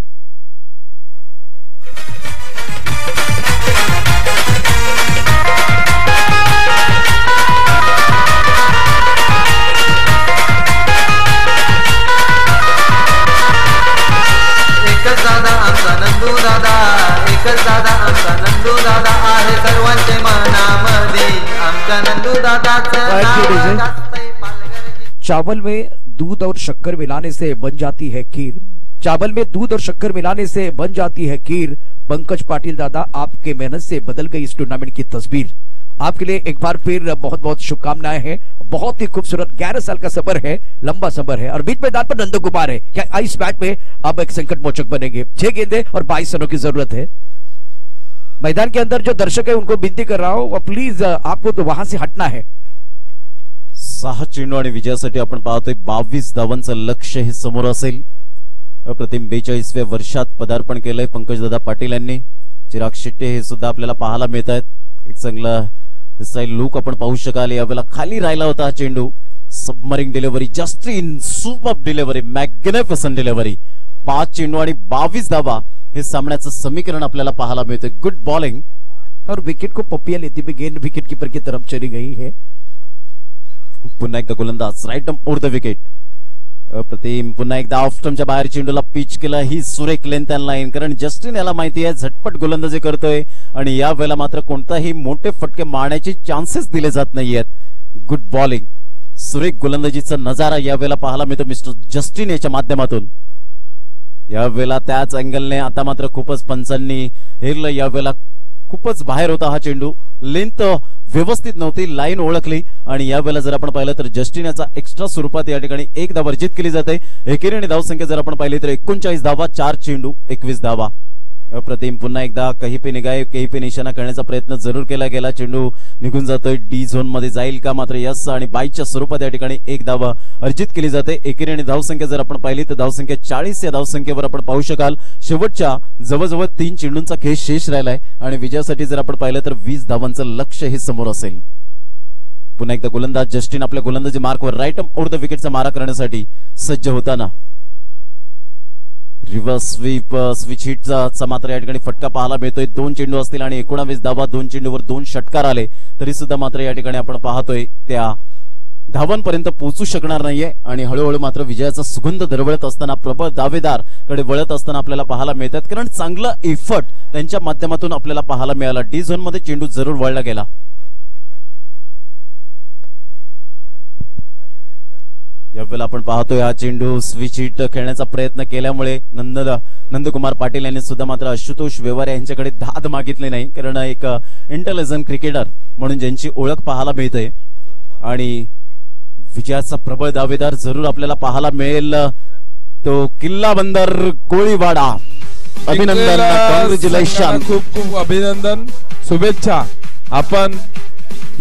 E: एकच दादा आमचा नंदू दादा, एकच दादा आमचा नंदू दादा आहे सर्वांचे मनामध्ये। आमचा नंदू दादाचं नाव गाजतंय पालघर।
D: चावल में दूध और शक्कर मिलाने से बन जाती है खीर, चावल में दूध और शक्कर मिलाने से बन जाती है खीर। पंकज पाटिल दादा, आपके मेहनत से बदल गई इस टूर्नामेंट की तस्वीर। आपके लिए एक बार फिर बहुत बहुत शुभकामनाएं हैं। बहुत ही खूबसूरत 11 साल का सफर है, लंबा सफर है और बीच मैदान पर नंद कुमार है। क्या इस मैच में अब एक संकट मोचक बनेंगे? 6 गेंदें और 22 रनों की जरूरत है। मैदान के अंदर जो दर्शक है उनको विनती कर रहा हूं, प्लीज आपको तो वहां से हटना है।
A: 6 चेंडू आणि विजयासाठी आपण पाहतोय 22 धावांचं लक्ष्य हे समोर असेल। अप्रतिम 42व्या वर्षात पदार्पण केलंय पंकजदादा पाटील यांनी। चिराग शेट्टे हे सुद्धा आपल्याला पाहायला मिळत आहेत। एक चांगला स्टाईल लुक आपण पाहू शकाल। यावेळेला खाली राहिला होता चेंडू, सबमरिंग डिलिव्हरी, जस्टिन सुपर डिलिव्हरी, मॅग्निफिसंट डिलिव्हरी। 5 चेंडू आणि 22 धावा हे सामन्याचं समीकरण आपल्याला पाहायला मिळतंय। गुड बॉलिंग
D: और विकेट को पपिया लेती हुई गेंद विकेट कीपर की तरफ चली गई है।
A: पुन्हा एकदा गोलंदाज राईट ओव्हर द विकेट। प्रतिम पुन्हा एकदा ऑफ स्टंपच्या बाहेर चेंडूला पिच केला। ही सुरेख लेंथ अँड लाईन, कारण जस्टिन याला माहिती आहे झटपट गोलंदाजी करतोय आणि या वेळेला मात्र कोणताही मोठे फटके मारण्याचे चान्सेस दिले जात नाहीयेत। गुड बॉलिंग, सुरेख गोलंदाजीचा नजारा या वेळेला पाहायला मिळतो मिस्टर जस्टिन याच्या माध्यमातून। या वेळेला त्याच अँगलने आता मात्र खूपच पंचांनी हेरलं। या वेळेला खूपच बाहेर होता हा चेंडू, लेंथ व्यवस्थित नव्हती, लाईन ओळखली आणि या वेळेला जर आपण पाहिलं तर जस्टिन याचा एक्स्ट्रा स्वरूपात या ठिकाणी 1 धाव वर्जित केली जाते। एकेरी आणि धावसंख्या जर आपण पाहिली तर 39 धावा, 4 चेंडू, 21 धावा। अप्रतिम पुन्हा एकदा कहीं पे निगाह कहीं पे निशाणा करण्याचा प्रयत्न जरूर केला गेला। चेंडू निघून जातोय, डी झोन मध्ये जाईल का? मात्र यस आणि 22च्या स्वरूपात या ठिकाणी 1 धाव अर्जित केली जाते। एकेरी आणि धावसंख्या जर आपण पाहिली तर धावसंख्या 40 या धावसंख्येवर आपण पाहू शकाल। शेवटच्या जवळजवळ 3 चेंडूंचा खेळ शेष राहिलाय आणि विजयासाठी जर आपण पाहिलं तर 20 धावांचं लक्ष्य हे समोर असेल। पुन्हा एकदा गोलंदाज जस्टिन आपल्या गोलंदाजी मार्कवर राईट ओव्हर द विकेटचा मारा करण्यासाठी सज्ज होताना रिव्हर्स स्विच हिटचा मात्र या ठिकाणी फटका पाहायला मिळतोय. 2 चेंडू असतील आणि 19 धावा, 2 चेंडूवर 2 षटकार आले तरी सुद्धा मात्र या ठिकाणी आपण पाहतोय त्या धावांपर्यंत पोहोचू शकणार नाहीये आणि हळूहळू मात्र विजयाचा सुगंध दरवळत असताना प्रबळ दावेदार कडे वळत असताना आपल्याला पाहायला मिळतात, कारण चांगला एफर्ट त्यांच्या माध्यमातून आपल्याला पाहायला मिळाला. डी झोन मध्ये चेंडू जरूर वळला गेला. यावेळेला आपण पाहतोय हा चेंडू स्विच हिट खेळण्याचा प्रयत्न केल्यामुळे नंदकुमार पाटील यांनी सुद्धा मात्र आशुतोष व्यवहार यांच्याकडे धाद मागितली नाही, कारण एक इंटेलिजंट क्रिकेटर म्हणून ज्यांची ओळख पाहायला मिळते आणि विजयाचा प्रबळ दावेदार जरूर आपल्याला पाहायला मिळेल तो किल्ला बंदर कोळीवाडा. अभिनंदन, कॉंग्रॅच्युलेशन,
G: खूप खूप अभिनंदन, शुभेच्छा. आपण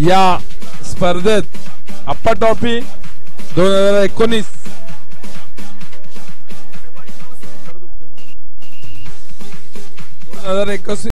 G: या स्पर्धेत अप्पा ट्रॉफी 2019